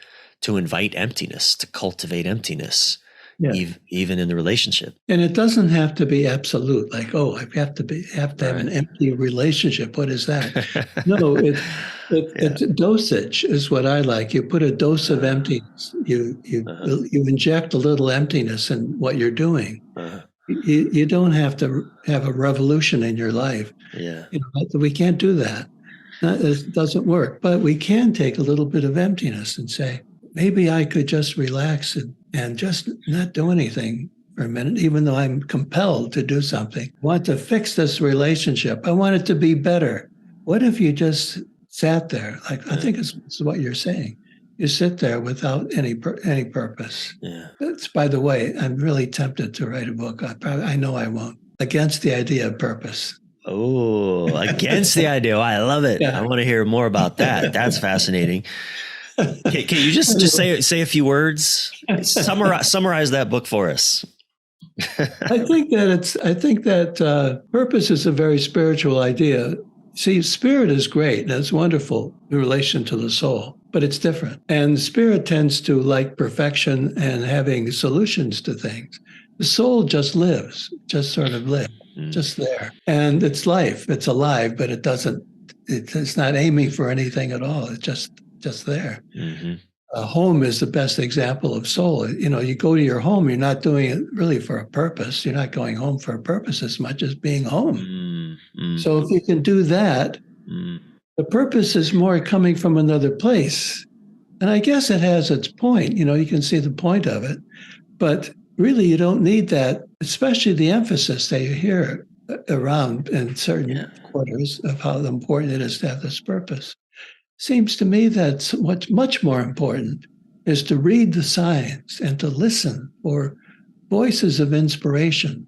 Speaker 2: to invite emptiness, to cultivate emptiness,
Speaker 1: Yeah.
Speaker 2: even in the relationship.
Speaker 1: And it doesn't have to be absolute, like, oh, I have to have an
Speaker 2: Right.
Speaker 1: empty relationship. What is that? No,
Speaker 2: Yeah.
Speaker 1: it's dosage is what I like. You put a dose of emptiness.
Speaker 2: Uh-huh.
Speaker 1: You inject a little emptiness in what you're doing.
Speaker 2: Uh-huh.
Speaker 1: You don't have to have a revolution in your life.
Speaker 2: Yeah.
Speaker 1: We can't do that. It doesn't work. But we can take a little bit of emptiness and say, maybe I could just relax and just not do anything for a minute, even though I'm compelled to do something. I want to fix this relationship. I want it to be better. What if you just sat there? Like, I think it's what you're saying. You sit there without any purpose.
Speaker 2: Yeah.
Speaker 1: That's, by the way, I'm really tempted to write a book. I know I won't. Against the idea of purpose.
Speaker 2: Oh, against the idea. I love it. I
Speaker 1: Yeah.
Speaker 2: want to hear more about that. That's fascinating. Can you just say a few words? Summarize that book for us.
Speaker 1: I think that purpose is a very spiritual idea. See, spirit is great and it's wonderful in relation to the soul, but it's different. And spirit tends to like perfection and having solutions to things. The soul just lives, just sort of lives, just there. And it's life, it's alive, but it's not aiming for anything at all. It's just there.
Speaker 2: Mm-hmm.
Speaker 1: Home is the best example of soul. You go to your home, you're not doing it really for a purpose. You're not going home for a purpose as much as being home.
Speaker 2: Mm-hmm.
Speaker 1: So if you can do that, the purpose is more coming from another place. And I guess it has its point. You can see the point of it. But really, you don't need that, especially the emphasis that you hear around in certain quarters of how important it is to have this purpose. Seems to me that what's much more important is to read the signs and to listen for voices of inspiration,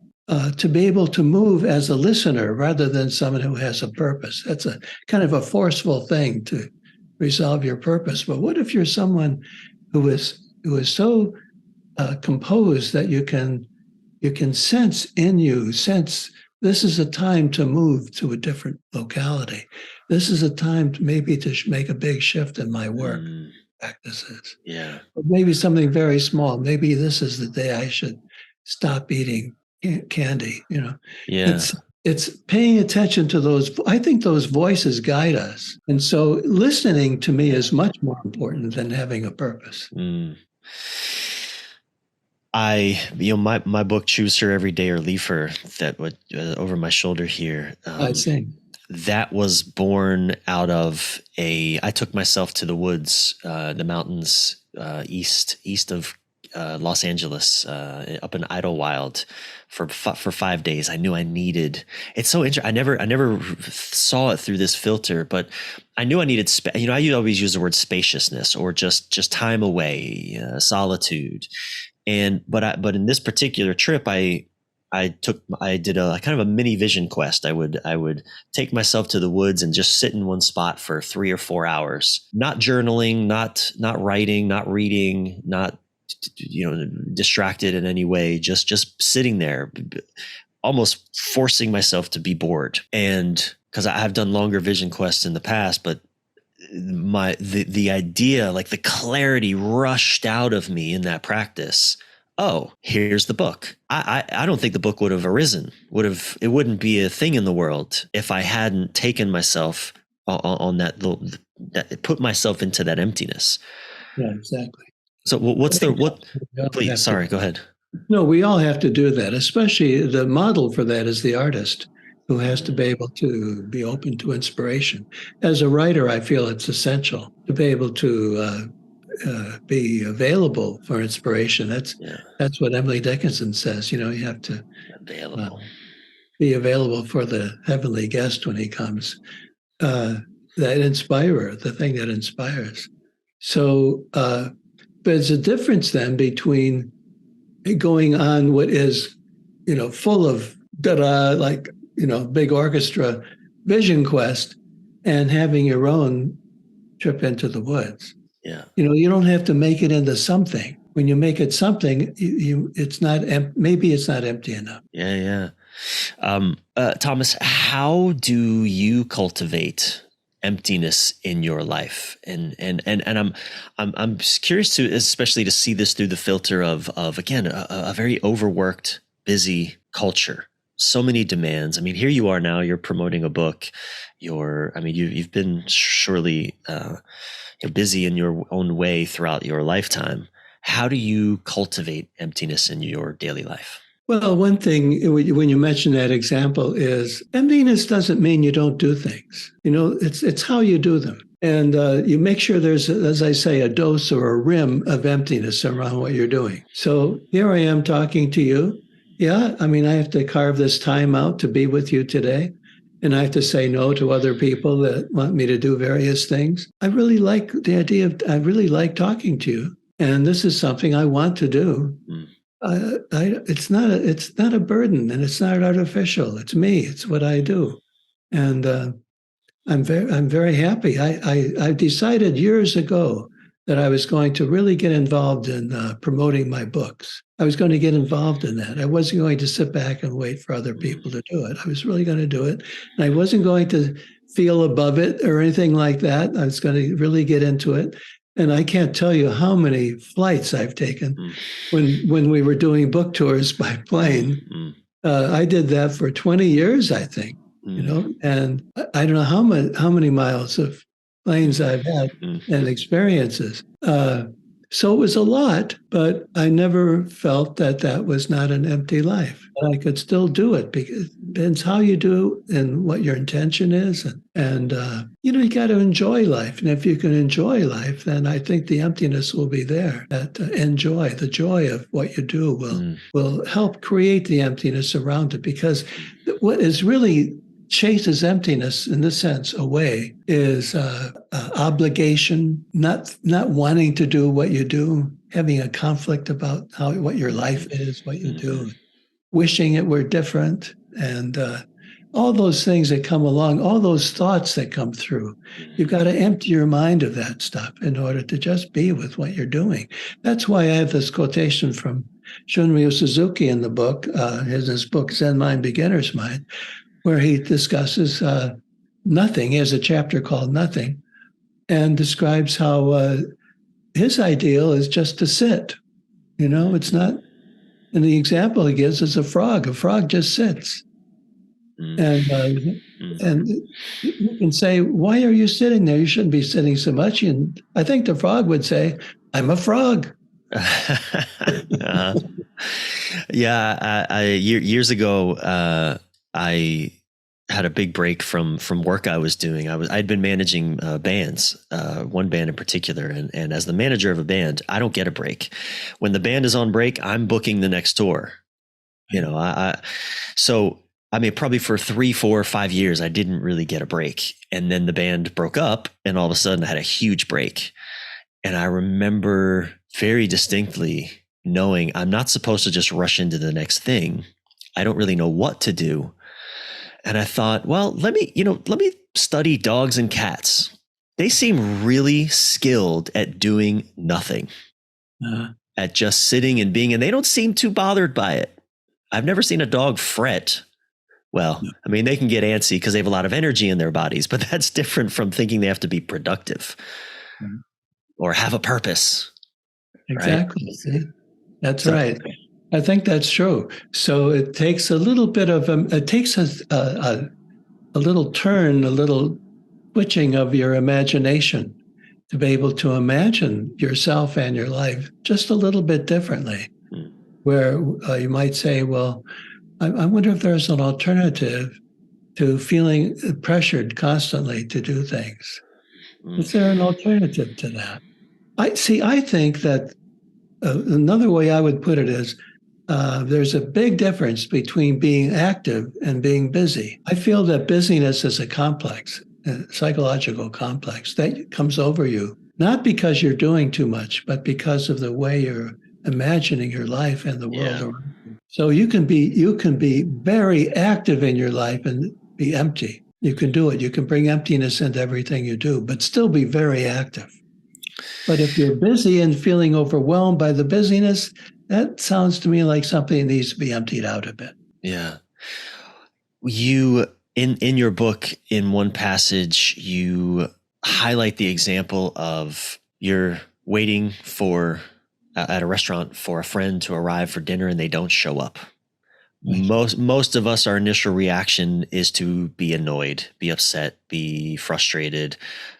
Speaker 1: to be able to move as a listener rather than someone who has a purpose. That's a kind of a forceful thing to resolve your purpose. But what if you're someone who is so composed that you can sense this is a time to move to a different locality. This is a time maybe to make a big shift in my work practices.
Speaker 2: Yeah.
Speaker 1: Or maybe something very small. Maybe this is the day I should stop eating candy.
Speaker 2: Yeah.
Speaker 1: It's paying attention to those. I think those voices guide us. And so listening to me is much more important than having a purpose.
Speaker 2: My book, Choose Her Every Day or Leave Her, that would over my shoulder here.
Speaker 1: I see.
Speaker 2: That was born out of I took myself to the woods, the mountains, east of Los Angeles, up in Idlewild for 5 days. I knew I needed, it's so interesting. I never saw it through this filter, but I knew I needed, I always use the word spaciousness or just time away, solitude. But in this particular trip, I did a kind of a mini vision quest. I would take myself to the woods and just sit in one spot for 3 or 4 hours, not journaling, not writing, not reading, not distracted in any way, just sitting there, almost forcing myself to be bored. And because I've done longer vision quests in the past, but the idea, like the clarity rushed out of me in that practice. Oh, here's the book. I don't think the book would have arisen. It wouldn't be a thing in the world if I hadn't taken myself on that put myself into that emptiness.
Speaker 1: Yeah, exactly.
Speaker 2: So please, sorry, go ahead.
Speaker 1: No, we all have to do that, especially the model for that is the artist who has to be able to be open to inspiration. As a writer, I feel it's essential to be able to be available for inspiration. That's what Emily Dickinson says. You have to be available for the heavenly guest when he comes. That inspirer, the thing that inspires. So, but there's a difference then between going on what is, full of like, big orchestra vision quest and having your own trip into the woods.
Speaker 2: Yeah.
Speaker 1: You don't have to make it into something. When you make it something, it's not, maybe it's not empty enough.
Speaker 2: Yeah. Thomas, how do you cultivate emptiness in your life? And I'm curious to, especially to see this through the filter of again, a very overworked, busy culture. So many demands. I mean, here you are now, you're promoting a book. You've been surely you're busy in your own way throughout your lifetime. How do you cultivate emptiness in your daily life?
Speaker 1: Well, one thing when you mention that example is emptiness doesn't mean you don't do things. It's how you do them. And you make sure there's, as I say, a dose or a rim of emptiness around what you're doing. So here I am talking to you. Yeah, I mean, I have to carve this time out to be with you today. And I have to say no to other people that want me to do various things. I really like the idea of, I really like talking to you. And this is something I want to do. It's not a burden, and it's not artificial. It's me. It's what I do, and I'm very happy. I decided years ago that I was going to really get involved in promoting my books. I was going to get involved in that. I wasn't going to sit back and wait for other people to do it. I was really going to do it, and I wasn't going to feel above it or anything like that. I was going to really get into it. And I can't tell you how many flights I've taken when we were doing book tours by plane. I did that for 20 years, I think, and I don't know how many miles of planes I've had and experiences. So it was a lot, but I never felt that was not an empty life. I could still do it because it depends how you do and what your intention is. And you got to enjoy life. And if you can enjoy life, then I think the emptiness will be there. That the joy of what you do will help create the emptiness around it. Because what is really chases emptiness in this sense away is obligation, not wanting to do what you do, having a conflict about what your life is, what you do, wishing it were different, and all those things that come along, all those thoughts that come through. You've got to empty your mind of that stuff in order to just be with what you're doing. That's why I have this quotation from Shunryu Suzuki in the book, his book Zen Mind, Beginner's Mind, where he discusses nothing. He has a chapter called Nothing and describes how his ideal is just to sit. It's not, and the example he gives is a frog. A frog just sits. And you can say, why are you sitting there? You shouldn't be sitting so much. And I think the frog would say, I'm a frog.
Speaker 2: Yeah. Years ago, I had a big break from work I was doing. I'd been managing bands, one band in particular, and as the manager of a band, I don't get a break. When the band is on break, I'm booking the next tour. So probably for 3, 4, 5 years, I didn't really get a break, and then the band broke up, and all of a sudden, I had a huge break, and I remember very distinctly knowing I'm not supposed to just rush into the next thing. I don't really know what to do. And I thought, well, let me study dogs and cats. They seem really skilled at doing nothing, at just sitting and being, and they don't seem too bothered by it. I've never seen a dog fret. Well, they can get antsy because they have a lot of energy in their bodies, but that's different from thinking they have to be productive or have a purpose.
Speaker 1: Exactly.
Speaker 2: Right?
Speaker 1: See? That's right. I think that's true. So it takes a little bit of it takes a little turn, a little switching of your imagination to be able to imagine yourself and your life just a little bit differently. Where you might say, well, I wonder if there's an alternative to feeling pressured constantly to do things. Is there an alternative to that? I think that another way I would put it is there's a big difference between being active and being busy. I feel that busyness is a complex, a psychological complex that comes over you, not because you're doing too much, but because of the way you're imagining your life and the world around you. So you can be very active in your life and be empty. You can do it. You can bring emptiness into everything you do, but still be very active. But if you're busy and feeling overwhelmed by the busyness, that sounds to me like something that needs to be emptied out a bit.
Speaker 2: Yeah. You In your book, in one passage, you highlight the example of you're waiting for at a restaurant for a friend to arrive for dinner and they don't show up. Most of us, our initial reaction is to be annoyed, be upset, be frustrated,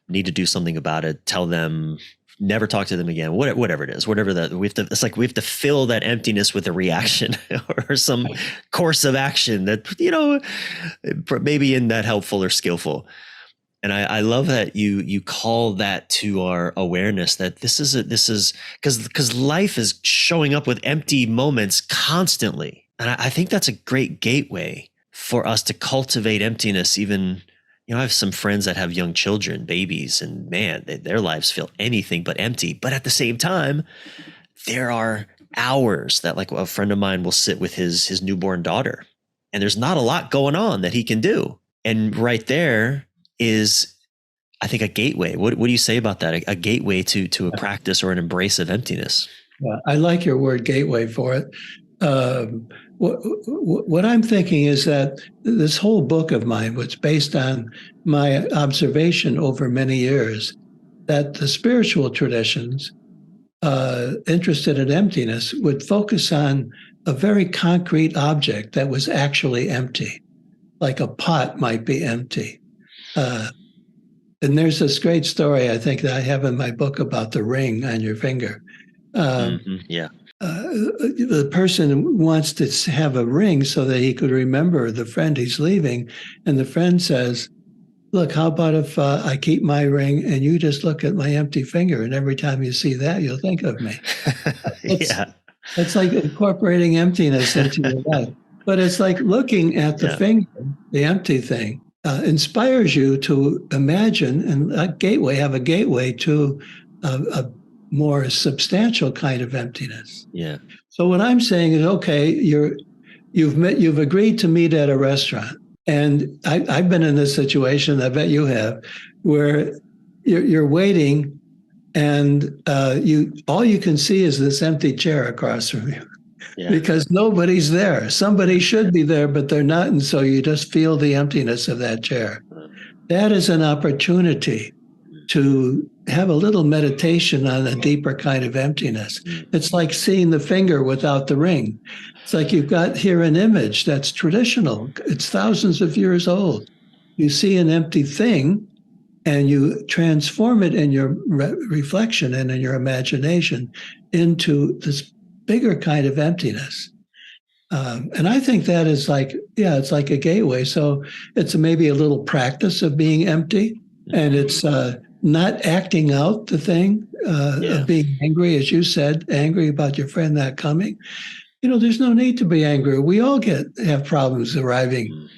Speaker 2: need to do something about it, tell them, never talk to them again, whatever it is, whatever that we have to, it's like we have to fill that emptiness with a reaction or some course of action that, maybe isn't that helpful or skillful. And I love that you call that to our awareness that this is because life is showing up with empty moments constantly. And I think that's a great gateway for us to cultivate emptiness. Even, I have some friends that have young children, babies, and man, their lives feel anything but empty. But at the same time, there are hours that, like, a friend of mine will sit with his newborn daughter, and there's not a lot going on that he can do. And right there is, I think, a gateway. What do you say about that? A gateway to a practice or an embrace of emptiness.
Speaker 1: Yeah, I like your word gateway for it. What I'm thinking is that this whole book of mine was based on my observation over many years that the spiritual traditions interested in emptiness would focus on a very concrete object that was actually empty, like a pot might be empty. And there's this great story, I think, that I have in my book about the ring on your finger.
Speaker 2: Yeah.
Speaker 1: The person wants to have a ring so that he could remember the friend he's leaving. And the friend says, look, how about if I keep my ring and you just look at my empty finger, and every time you see that, you'll think of me. It's like incorporating emptiness into your life. But it's like looking at the finger, the empty thing, inspires you to imagine and have a gateway to a more substantial kind of emptiness.
Speaker 2: Yeah.
Speaker 1: So what I'm saying is, okay, you've agreed to meet at a restaurant, and I've been in this situation. I bet you have, where you're waiting, and all you can see is this empty chair across from you. Yeah. Because nobody's there. Somebody should be there, but they're not, and so you just feel the emptiness of that chair. That is an opportunity to have a little meditation on a deeper kind of emptiness. It's like seeing the finger without the ring. It's like you've got here an image that's traditional. It's thousands of years old. You see an empty thing and you transform it in your reflection and in your imagination into this bigger kind of emptiness. And I think that is it's like a gateway. So it's maybe a little practice of being empty, and it's not acting out the thing of being angry, as you said, angry about your friend not coming. There's no need to be angry. We all have problems arriving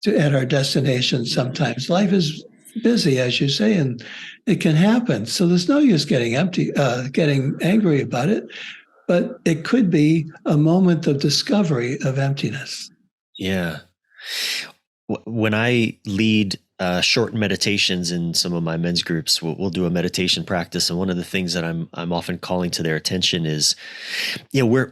Speaker 1: at our destination sometimes. Life is busy, as you say, and it can happen. So there's no use getting angry about it. But it could be a moment of discovery of emptiness.
Speaker 2: Yeah. When I lead short meditations in some of my men's groups, we'll do a meditation practice, and one of the things that I'm often calling to their attention is, we're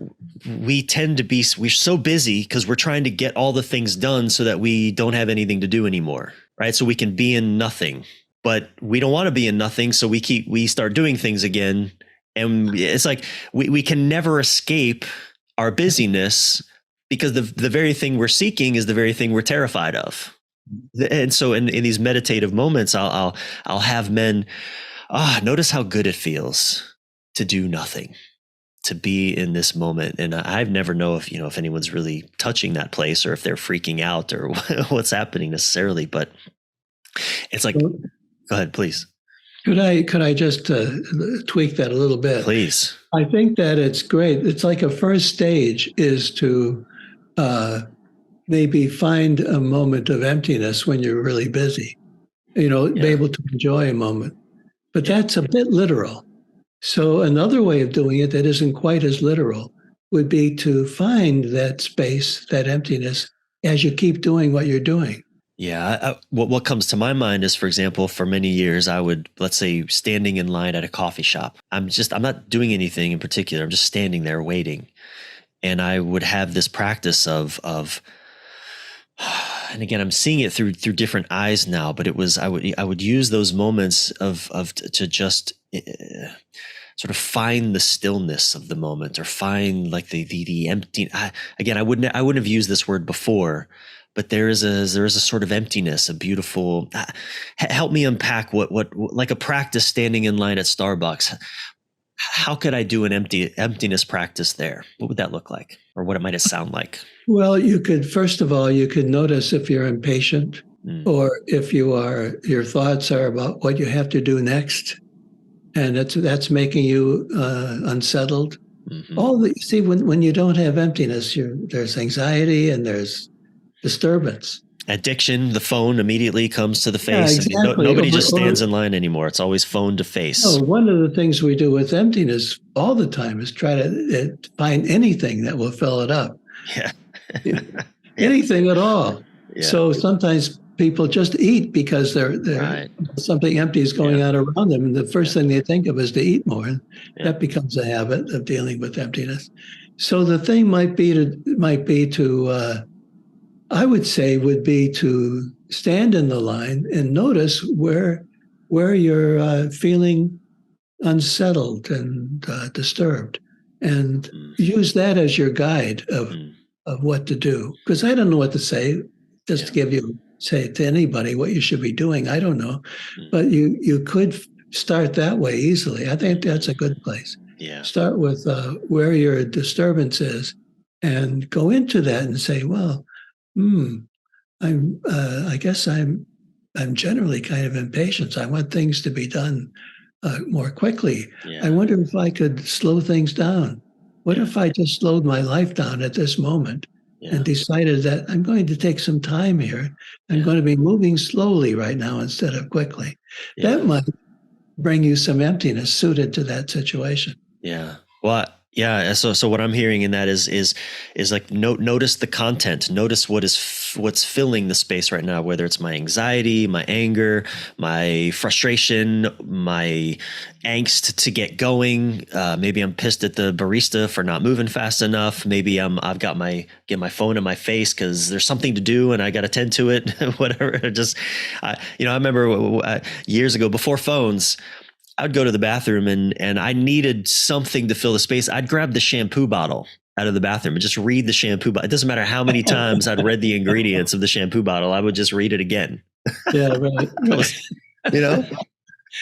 Speaker 2: so busy because we're trying to get all the things done so that we don't have anything to do anymore, right? So we can be in nothing, but we don't want to be in nothing, so we start doing things again. And it's like we can never escape our busyness because the very thing we're seeking is the very thing we're terrified of. And so in these meditative moments, I'll have men notice how good it feels to do nothing, to be in this moment. And I never know if anyone's really touching that place or if they're freaking out or what's happening necessarily. But it's like, go ahead, please.
Speaker 1: Could I just tweak that a little bit?
Speaker 2: Please.
Speaker 1: I think that it's great. It's like a first stage is to maybe find a moment of emptiness when you're really busy, be able to enjoy a moment. But that's a bit literal. So another way of doing it that isn't quite as literal would be to find that space, that emptiness, as you keep doing what you're doing.
Speaker 2: Yeah. What comes to my mind is, for example, for many years, I would, let's say, standing in line at a coffee shop. I'm not doing anything in particular. I'm just standing there waiting. And I would have this practice of and again, I'm seeing it through different eyes now, but it was, I would use those moments to just sort of find the stillness of the moment, or find like the empty. Again, I wouldn't have used this word before, but there is a sort of emptiness, a beautiful. Help me unpack what like a practice standing in line at Starbucks. How could I do an emptiness practice there? What would that look like, or what might it sound like?
Speaker 1: Well, you could, first of all, you could notice if you're impatient or if your thoughts are about what you have to do next. And that's making you unsettled. See, when you don't have emptiness, there's anxiety and there's disturbance.
Speaker 2: Addiction, the phone immediately comes to the face.
Speaker 1: Yeah, exactly.
Speaker 2: Nobody just stands in line anymore. It's always phone to face.
Speaker 1: One of the things we do with emptiness all the time is try to find anything that will fill it up.
Speaker 2: Yeah.
Speaker 1: Anything at all. Yeah. So sometimes people just eat because they're right. Something empty is going on around them, and the first thing they think of is to eat more, and that becomes a habit of dealing with emptiness. So the thing might be to I would say would be to stand in the line and notice where you're feeling unsettled and disturbed, and use that as your guide of what to do. Because I don't know what to say, just to give you, say to anybody what you should be doing. I don't know, but you could start that way easily. I think that's a good place.
Speaker 2: Yeah.
Speaker 1: Start with where your disturbance is, and go into that and say, well, I guess I'm generally kind of impatient. I want things to be done more quickly. Yeah. I wonder if I could slow things down. What if I just slowed my life down at this moment and decided that I'm going to take some time here. I'm going to be moving slowly right now instead of quickly. That might bring you some emptiness suited to that situation.
Speaker 2: Yeah. Well, yeah. So what I'm hearing in that is like notice the content, notice what's filling the space right now, whether it's my anxiety, my anger, my frustration, my angst to get going. Maybe I'm pissed at the barista for not moving fast enough. Maybe I've got my phone in my face because there's something to do and I got to tend to it. Whatever. I remember years ago, before phones, I'd go to the bathroom and I needed something to fill the space. I'd grab the shampoo bottle out of the bathroom and just read the shampoo bottle. It doesn't matter how many times I'd read the ingredients of the shampoo bottle. I would just read it again.
Speaker 1: Yeah, right.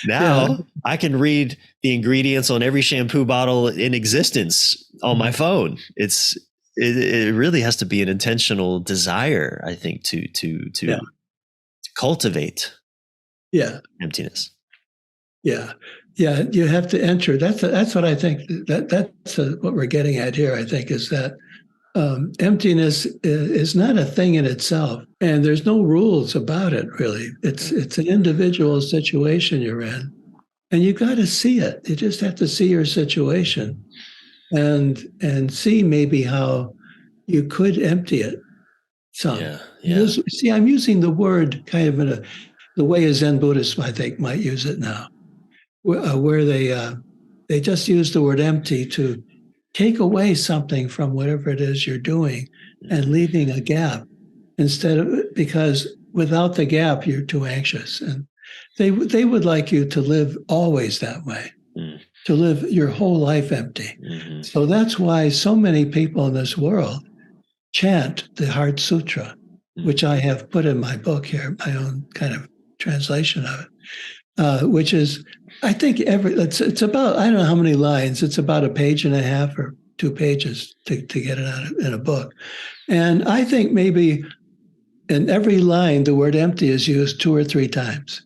Speaker 2: Now I can read the ingredients on every shampoo bottle in existence on my phone. It really has to be an intentional desire, I think, to cultivate emptiness.
Speaker 1: Yeah. You have to enter. That's what I think. That's what we're getting at here. I think is that emptiness is not a thing in itself, and there's no rules about it. Really, it's an individual situation you're in, and you got to see it. You just have to see your situation, and see maybe how you could empty it some. See, I'm using the word kind of in the way a Zen Buddhist, I think, might use it now. Where they just use the word empty to take away something from whatever it is you're doing and leaving a gap because without the gap, you're too anxious. And they would like you to live always that way, to live your whole life empty. So that's why so many people in this world chant the Heart Sutra, which I have put in my book here, my own kind of translation of it, which is, I think it's about, I don't know how many lines. It's about a page and a half or 2 pages to get it out in a book. And I think maybe in every line, the word empty is used 2 or 3 times.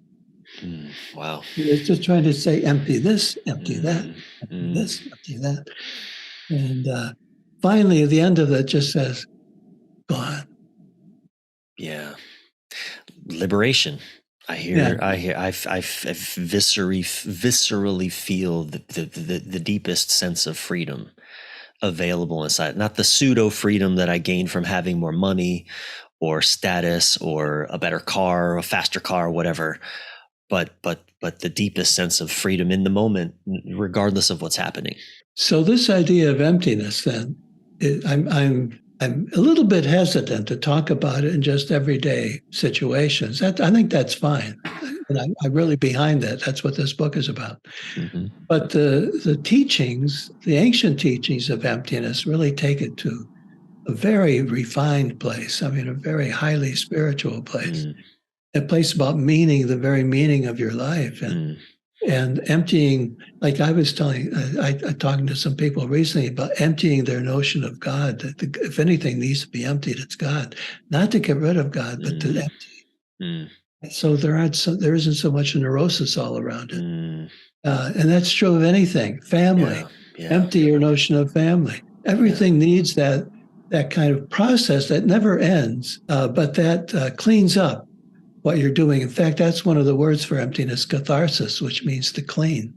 Speaker 2: Wow.
Speaker 1: It's just trying to say empty this, empty that, empty this, empty that. And finally, at the end of it, just says, gone.
Speaker 2: Yeah. Liberation. I viscerally feel the deepest sense of freedom available inside. Not the pseudo freedom that I gained from having more money or status or a better car, a faster car, whatever. But the deepest sense of freedom in the moment, regardless of what's happening.
Speaker 1: So this idea of emptiness, then, I'm I'm a little bit hesitant to talk about it in just everyday situations. I think that's fine. And I'm really behind that. That's what this book is about.
Speaker 2: Mm-hmm.
Speaker 1: But the teachings, the ancient teachings of emptiness, really take it to a very refined place. I mean, a very highly spiritual place,
Speaker 2: Mm.
Speaker 1: a place about meaning, the very meaning of your life, and emptying. Like I was telling, I talking to some people recently about emptying their notion of God. That if anything needs to be emptied, it's God. Not to get rid of God, but to empty.
Speaker 2: Mm.
Speaker 1: So there isn't so much neurosis all around it.
Speaker 2: Mm.
Speaker 1: And that's true of anything. Family,
Speaker 2: Yeah. Yeah.
Speaker 1: empty your notion of family. Everything needs that kind of process that never ends, but that cleans up what you're doing. In fact, that's one of the words for emptiness, catharsis, which means to clean.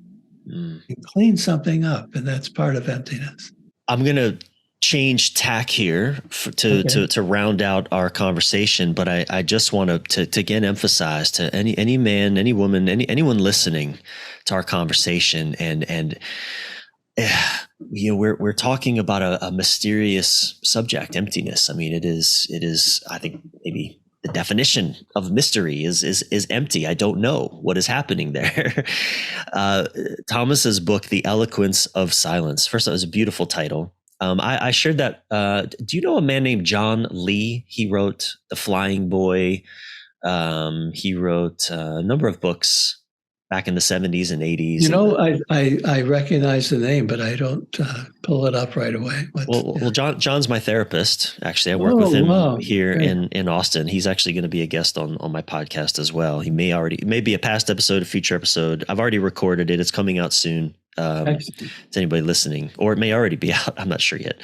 Speaker 2: Mm.
Speaker 1: You clean something up, and that's part of emptiness.
Speaker 2: I'm gonna change tack here to round out our conversation, but I just want to again emphasize to any man, any woman, anyone listening to our conversation, and we're talking about a mysterious subject, emptiness. I mean, it is I think maybe the definition of mystery is empty. I don't know what is happening there. Thomas's book, The Eloquence of Silence. First of all, it was a beautiful title. I shared that. Do you know a man named John Lee? He wrote The Flying Boy. He wrote a number of books back in the 70s and 80s.
Speaker 1: I recognize the name, but I don't pull it up right away.
Speaker 2: Well, John's my therapist. Actually, I work with him here in Austin. He's actually going to be a guest on my podcast as well. He may be a past episode, a future episode. I've already recorded it. It's coming out soon. To anybody listening, or it may already be out. I'm not sure yet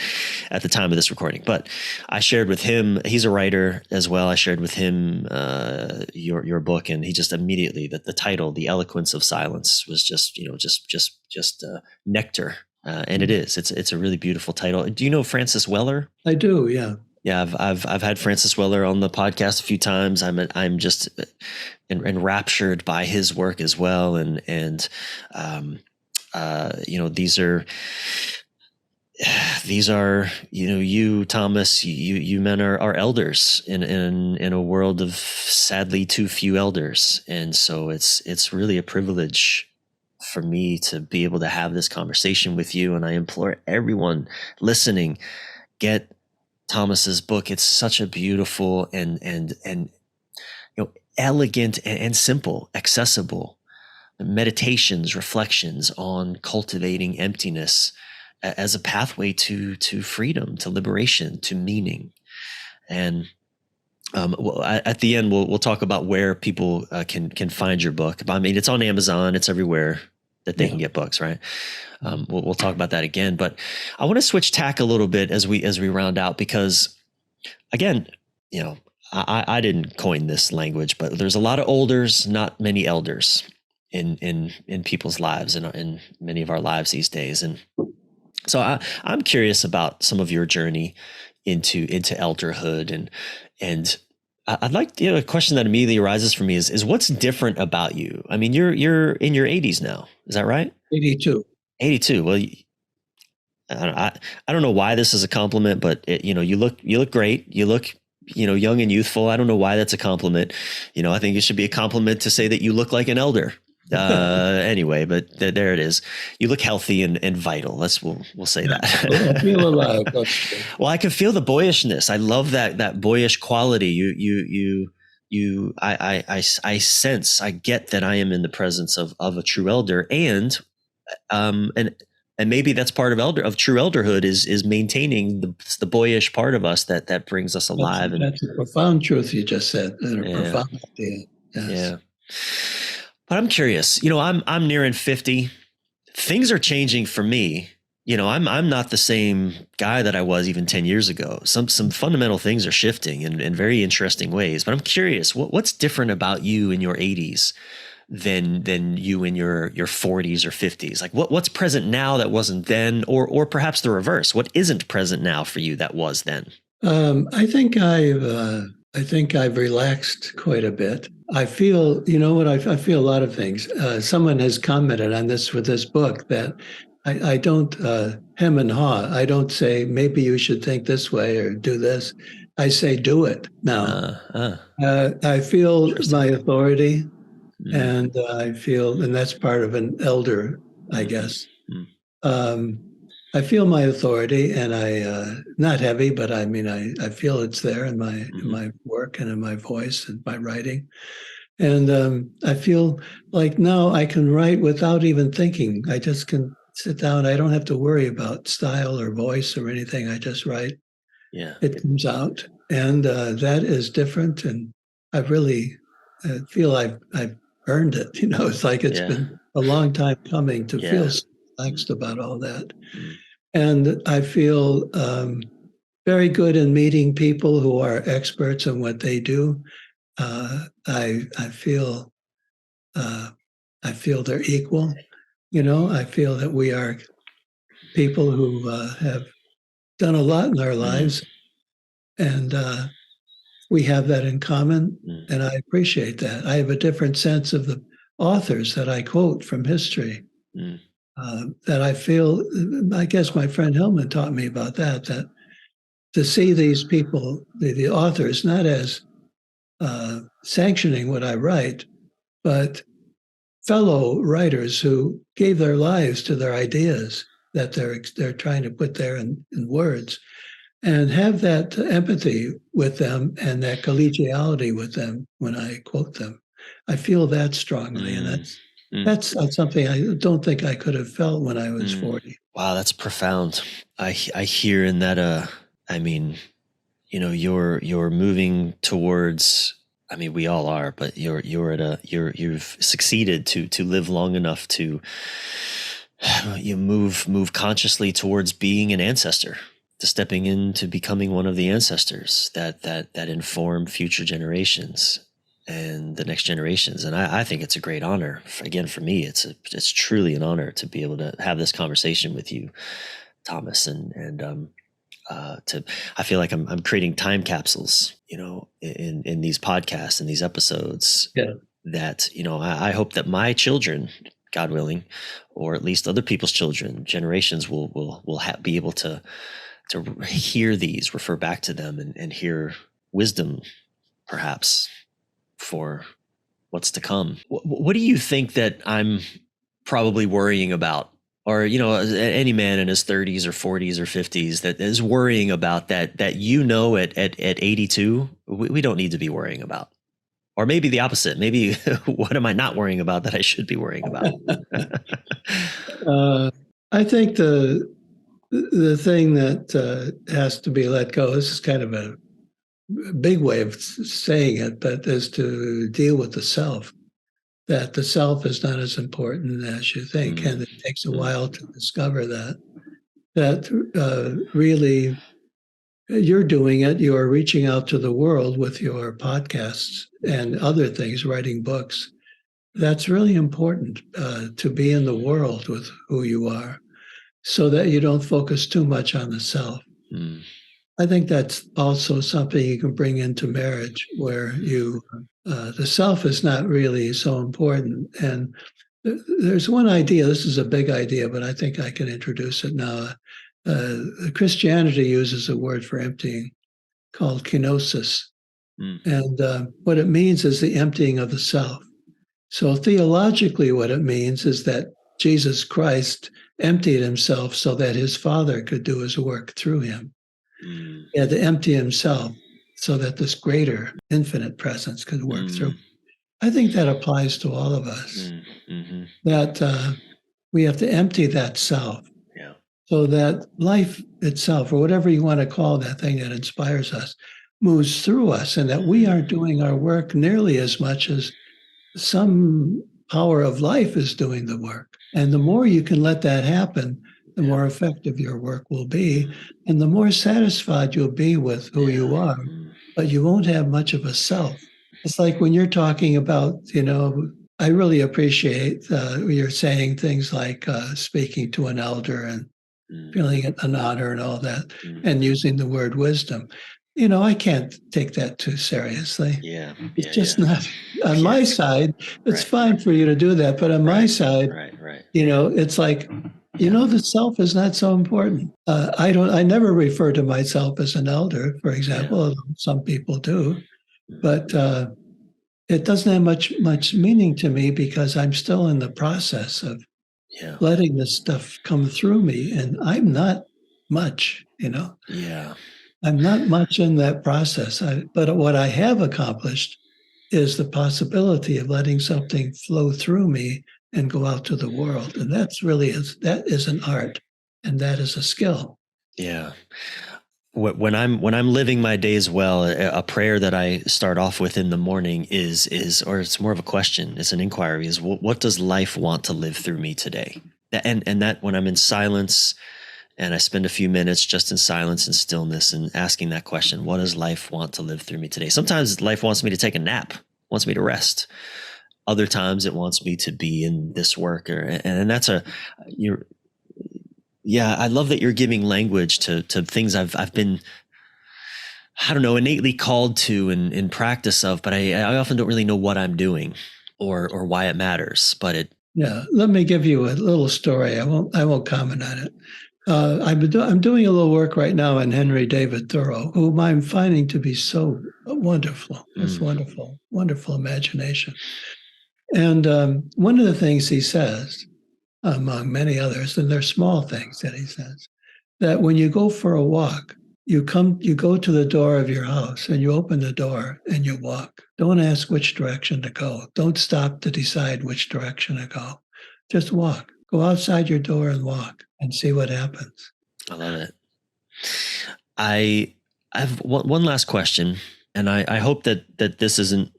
Speaker 2: at the time of this recording, but I shared with him, he's a writer as well. I shared with him your book, and he just immediately, the title, The Eloquence of Silence, was just nectar. And it is, it's a really beautiful title. Do you know Francis Weller?
Speaker 1: I do. Yeah.
Speaker 2: Yeah. I've had Francis Weller on the podcast a few times. I'm just enraptured by his work as well. These are you, Thomas, you men are elders in a world of sadly too few elders, and so it's really a privilege for me to be able to have this conversation with you. And I implore everyone listening, get Thomas's book. It's such a beautiful and elegant and simple, accessible meditations, reflections on cultivating emptiness as a pathway to freedom, to liberation, to meaning. And at the end, we'll talk about where people can find your book. I mean, it's on Amazon. It's everywhere that they can get books, right? We'll talk about that again. But I want to switch tack a little bit as we round out, because again, I didn't coin this language, but there's a lot of olders, not many elders in people's lives and in many of our lives these days. And so I'm curious about some of your journey into elderhood, and I'd like a question that immediately arises for me is what's different about you? I mean, you're in your 80s now, is that right?
Speaker 1: 82.
Speaker 2: 82. Well, I don't know why this is a compliment, but you look great. You look young and youthful. I don't know why that's a compliment. I think it should be a compliment to say that you look like an elder. Anyway, but there it is. You look healthy and vital. We'll say that.
Speaker 1: I feel alive.
Speaker 2: Well, I can feel the boyishness. I love that boyish quality. I sense, I get that I am in the presence of a true elder, and maybe that's part of true elderhood is maintaining the boyish part of us that brings us alive.
Speaker 1: That's a profound truth you just said. A profound idea. Yes.
Speaker 2: Yeah. But I'm curious, I'm nearing 50. Things are changing for me. I'm not the same guy that I was even 10 years ago. Some fundamental things are shifting in very interesting ways. But I'm curious, what's different about you in your 80s than you in your 40s or 50s? Like what's present now that wasn't then, or perhaps the reverse? What isn't present now for you that was then?
Speaker 1: I think I've relaxed quite a bit. I feel, I feel a lot of things. Someone has commented on this with this book that I don't hem and haw. I don't say, maybe you should think this way or do this. I say, do it now. I feel my authority, and I feel, and that's part of an elder, I guess. I feel my authority, and not heavy, but I mean, I feel it's there in my work and in my voice and my writing. And I feel like now I can write without even thinking. I just can sit down. I don't have to worry about style or voice or anything. I just write.
Speaker 2: Yeah.
Speaker 1: It comes out. And that is different. And I really feel I've earned it. It's like it's been a long time coming to feel so relaxed about all that. And I feel very good in meeting people who are experts in what they do. I feel they're equal. I feel that we are people who have done a lot in our lives, and we have that in common. And I appreciate that. I have a different sense of the authors that I quote from history. That I feel, I guess my friend Hillman taught me about that to see these people, the authors, not as sanctioning what I write, but fellow writers who gave their lives to their ideas that they're trying to put there in words, and have that empathy with them and that collegiality with them when I quote them. I feel that strongly, and that's something I don't think I could have felt when I was 40.
Speaker 2: Wow, that's profound. I hear in that. I mean, you're moving towards. I mean, we all are, but you've succeeded to live long enough to you move consciously towards being an ancestor, to stepping into becoming one of the ancestors that inform future generations and the next generations. And I think it's a great honor. Again, for me, it's truly an honor to be able to have this conversation with you, Thomas, I feel like I'm creating time capsules, in these podcasts and these episodes. That, I hope that my children, God willing, or at least other people's children, generations will be able to hear these, refer back to them, and hear wisdom, perhaps, for what's to come. What do you think that I'm probably worrying about? Or, any man in his 30s or 40s or 50s that is worrying about that at 82, we don't need to be worrying about. Or maybe the opposite. Maybe what am I not worrying about that I should be worrying about?
Speaker 1: I think the thing that has to be let go, this is kind of a big way of saying it, but is to deal with the self. That the self is not as important as you think, and it takes a while to discover that. That really, you're doing it. You are reaching out to the world with your podcasts and other things, writing books. That's really important, to be in the world with who you are, so that you don't focus too much on the self. I think that's also something you can bring into marriage, where the self is not really so important. And there's one idea, this is a big idea, but I think I can introduce it now. Christianity uses a word for emptying called kenosis. And what it means is the emptying of the self. So theologically, what it means is that Jesus Christ emptied himself so that his Father could do his work through him. He had to empty himself so that this greater infinite presence could work through. I think that applies to all of us, that we have to empty that self, so that life itself, or whatever you want to call that thing that inspires us, moves through us, and that we aren't doing our work nearly as much as some power of life is doing the work. And the more you can let that happen, the more effective your work will be, and the more satisfied you'll be with who you are, but you won't have much of a self. It's like when you're talking about, I really appreciate you're saying things like speaking to an elder and feeling it an honor and all that, and using the word wisdom. I can't take that too seriously. It's just not on my side. It's fine for you to do that, but on my side, it's like
Speaker 2: Yeah.
Speaker 1: The self is not so important. I never refer to myself as an elder, for
Speaker 2: Yeah.
Speaker 1: example, although some people do, but it doesn't have much meaning to me because I'm still in the process of
Speaker 2: Yeah.
Speaker 1: letting this stuff come through me, and I'm not much.
Speaker 2: Yeah.
Speaker 1: I'm not much in that process. But what I have accomplished is the possibility of letting something flow through me and go out to the world. And that is an art, and that is a skill.
Speaker 2: Yeah. When I'm living my days well, a prayer that I start off with in the morning is or it's more of a question, it's an inquiry, is what does life want to live through me today? And that when I'm in silence and I spend a few minutes just in silence and stillness and asking that question, what does life want to live through me today? Sometimes life wants me to take a nap, wants me to rest. Other times it wants me to be in this work, and that's you're yeah, I love that you're giving language to things I've been, I don't know, innately called to and in practice of, but I often don't really know what I'm doing or why it matters. But it
Speaker 1: Yeah, let me give you a little story. I won't comment on it. I'm doing a little work right now on Henry David Thoreau, whom I'm finding to be so wonderful. It's
Speaker 2: mm,
Speaker 1: wonderful, wonderful imagination. And one of the things he says, among many others, and they're small things that he says, that when you go for a walk, you go to the door of your house and you open the door and you walk. Don't ask which direction to go. Don't stop to decide which direction to go. Just walk. Go outside your door and walk and see what happens.
Speaker 2: I love it. I've one last question, and I hope that this isn't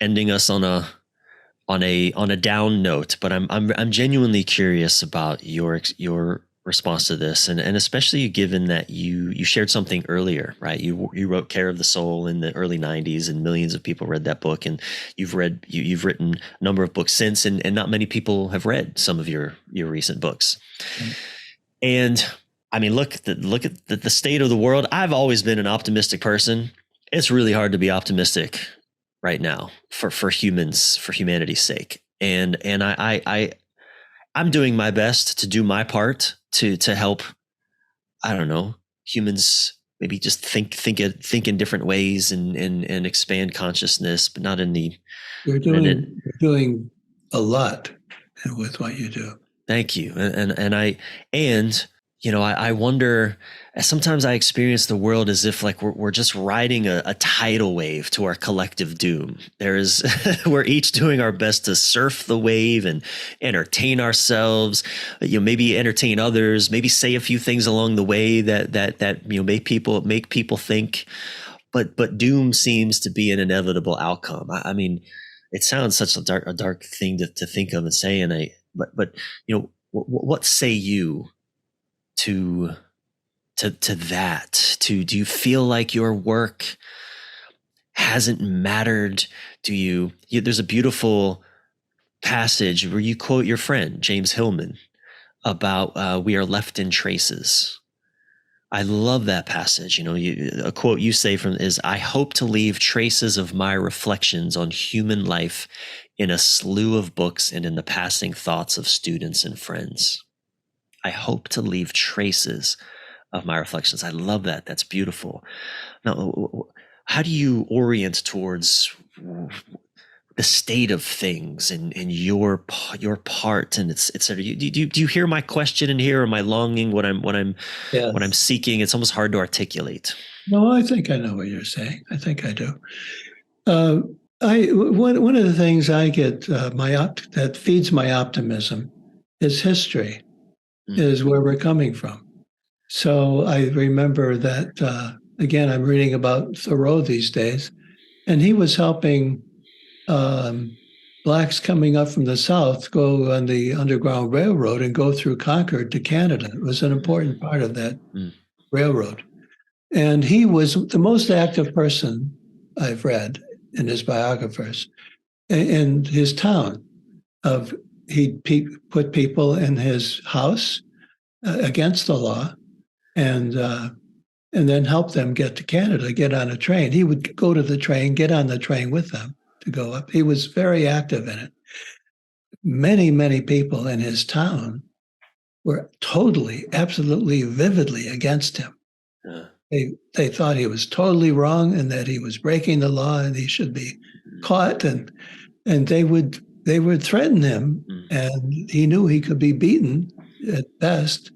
Speaker 2: ending us on a down note, but I'm genuinely curious about your response to this, and especially given that you shared something earlier, right? You wrote Care of the Soul in the early '90s, and millions of people read that book, and you've written a number of books since, and not many people have read some of your recent books.
Speaker 1: Right.
Speaker 2: And I mean, look at the state of the world. I've always been an optimistic person. It's really hard to be optimistic right now for humans, for humanity's sake. And I'm doing my best to do my part to help, I don't know, humans maybe just think in different ways and expand consciousness, but not in the
Speaker 1: You're doing a lot with what you do.
Speaker 2: thank you. And I wonder, sometimes I experience the world as if like we're just riding a tidal wave to our collective doom. We're each doing our best to surf the wave and entertain ourselves, maybe entertain others, maybe say a few things along the way that make people think, but doom seems to be an inevitable outcome. I mean, it sounds such a dark thing to think of and say, but what say you to that? Do you feel like your work hasn't mattered? There's a beautiful passage where you quote your friend James Hillman about we are left in traces. I love that passage. A quote you say from is, I hope to leave traces of my reflections on human life in a slew of books and in the passing thoughts of students and friends. I hope to leave traces of my reflections. I love that. That's beautiful. Now, how do you orient towards the state of things and your part and etc. Do you hear my question in here, or my longing, what I'm
Speaker 1: Yes.
Speaker 2: seeking? It's almost hard to articulate.
Speaker 1: No, I think I know what you're saying. I think I do. Uh, one of the things I get that feeds my optimism is history, is where we're coming from. So I remember that again. I'm reading about Thoreau these days, and he was helping blacks coming up from the South go on the Underground Railroad and go through Concord to Canada. It was an important part of that railroad. And he was the most active person I've read in his biographers in his town. He'd put people in his house against the law, and then help them get to Canada, get on a train. He would go to the train, get on the train with them to go up. He was very active in it. Many people in his town were totally, absolutely, vividly against him. They thought he was totally wrong and that he was breaking the law and he should be caught, and they would threaten him, and he knew he could be beaten at best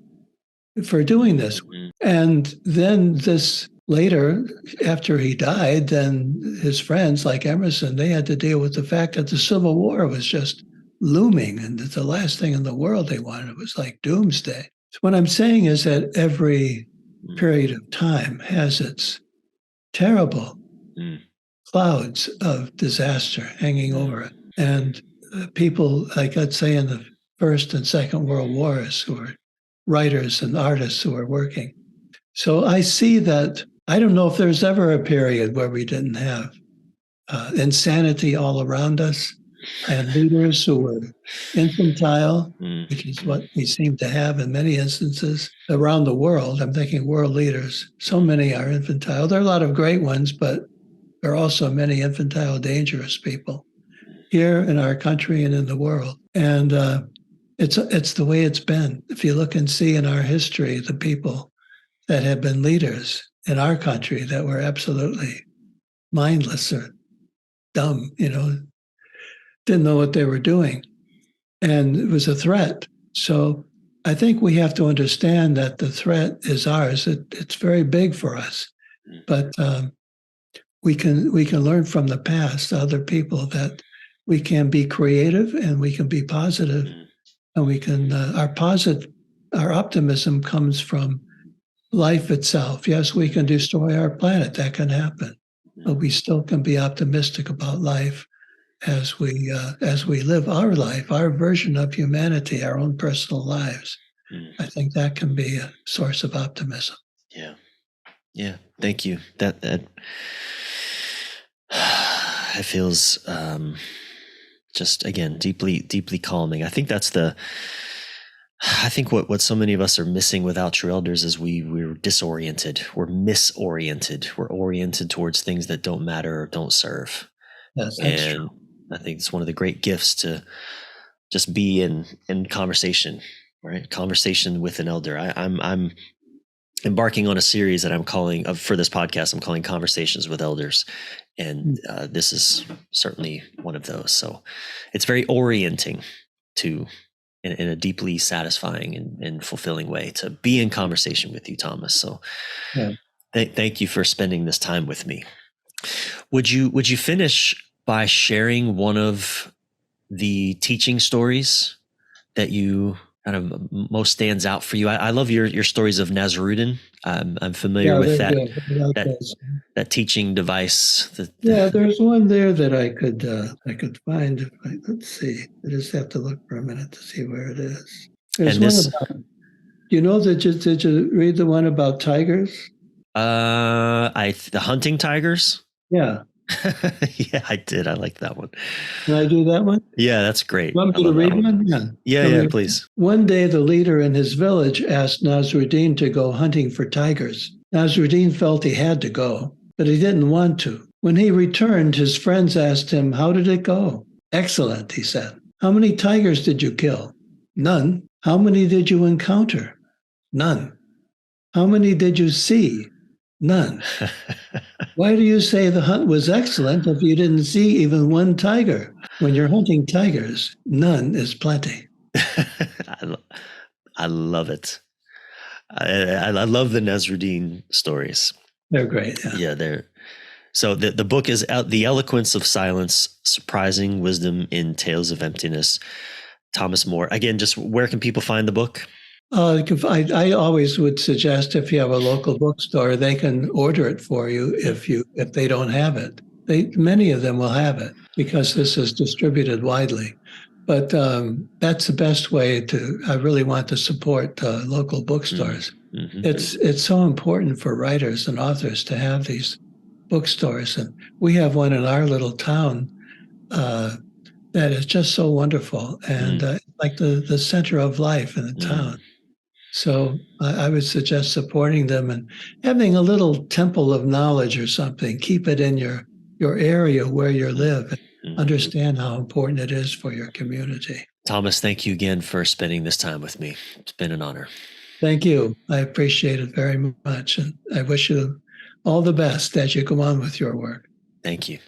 Speaker 1: for doing this. And then this later, after he died, then his friends like Emerson, they had to deal with the fact that the Civil War was just looming and that the last thing in the world they wanted was like doomsday. So what I'm saying is that every period of time has its terrible clouds of disaster hanging over it. And people, like I'd say in the First and Second World Wars, who were writers and artists who were working. So I see that. I don't know if there's ever a period where we didn't have insanity all around us and leaders who were infantile, which is what we seem to have in many instances around the world. I'm thinking world leaders. So many are infantile. There are a lot of great ones, but there are also many infantile, dangerous people here in our country and in the world. And it's the way it's been. If you look and see in our history, the people that have been leaders in our country that were absolutely mindless or dumb, didn't know what they were doing. And it was a threat. So I think we have to understand that the threat is ours. It's very big for us. But we can learn from the past, other people, that we can be creative and we can be positive, and we can our optimism comes from life itself. Yes, we can destroy our planet. That can happen, but we still can be optimistic about life as we live our life, our version of humanity, our own personal lives. I think that can be a source of optimism.
Speaker 2: Yeah. Thank you. That it feels just, again, deeply calming. I think what so many of us are missing without true elders is we're disoriented, we're misoriented, we're oriented towards things that don't matter or don't serve.
Speaker 1: Yes, that's true.
Speaker 2: I think it's one of the great gifts to just be in conversation, right? Conversation with an elder. I'm embarking on a series that I'm calling for this podcast. I'm calling Conversations with Elders, and this is certainly one of those. So it's very orienting to, in a deeply satisfying and fulfilling way, to be in conversation with you, Thomas. So thank you for spending this time with me. Would you finish by sharing one of the teaching stories that you kind of most stands out for you? I love your stories of Nasruddin. I'm familiar with that teaching device.
Speaker 1: There's one there that I could find. Let's see. I just have to look for a minute to see where it is. There's one about. Did you read the one about tigers?
Speaker 2: The hunting tigers.
Speaker 1: Yeah.
Speaker 2: Yeah, I did. I like that one.
Speaker 1: Can I do that one?
Speaker 2: Yeah, that's great.
Speaker 1: You want me to read one?
Speaker 2: Yeah, please.
Speaker 1: One day, the leader in his village asked Nasruddin to go hunting for tigers. Nasruddin felt he had to go, but he didn't want to. When he returned, his friends asked him, "How did it go?" "Excellent," he said. "How many tigers did you kill?" "None." "How many did you encounter?" "None." "How many did you see?" "None." "Why do you say the hunt was excellent if you didn't see even one tiger? When you're hunting tigers, none is plenty."
Speaker 2: I love it. I love the Nasruddin stories.
Speaker 1: They're great.
Speaker 2: Yeah, so the book is out, The Eloquence of Silence, Surprising Wisdom in Tales of Emptiness. Thomas More. Again, just where can people find the book?
Speaker 1: I always would suggest, if you have a local bookstore, they can order it for you if they don't have it. Many of them will have it because this is distributed widely. But that's the best way to. I really want to support local bookstores. Mm-hmm. It's so important for writers and authors to have these bookstores, and we have one in our little town that is just so wonderful and like the center of life in the town. So I would suggest supporting them and having a little temple of knowledge or something. Keep it in your area where you live and understand how important it is for your community.
Speaker 2: Thomas, thank you again for spending this time with me. It's been an honor.
Speaker 1: Thank you. I appreciate it very much. And I wish you all the best as you go on with your work.
Speaker 2: Thank you.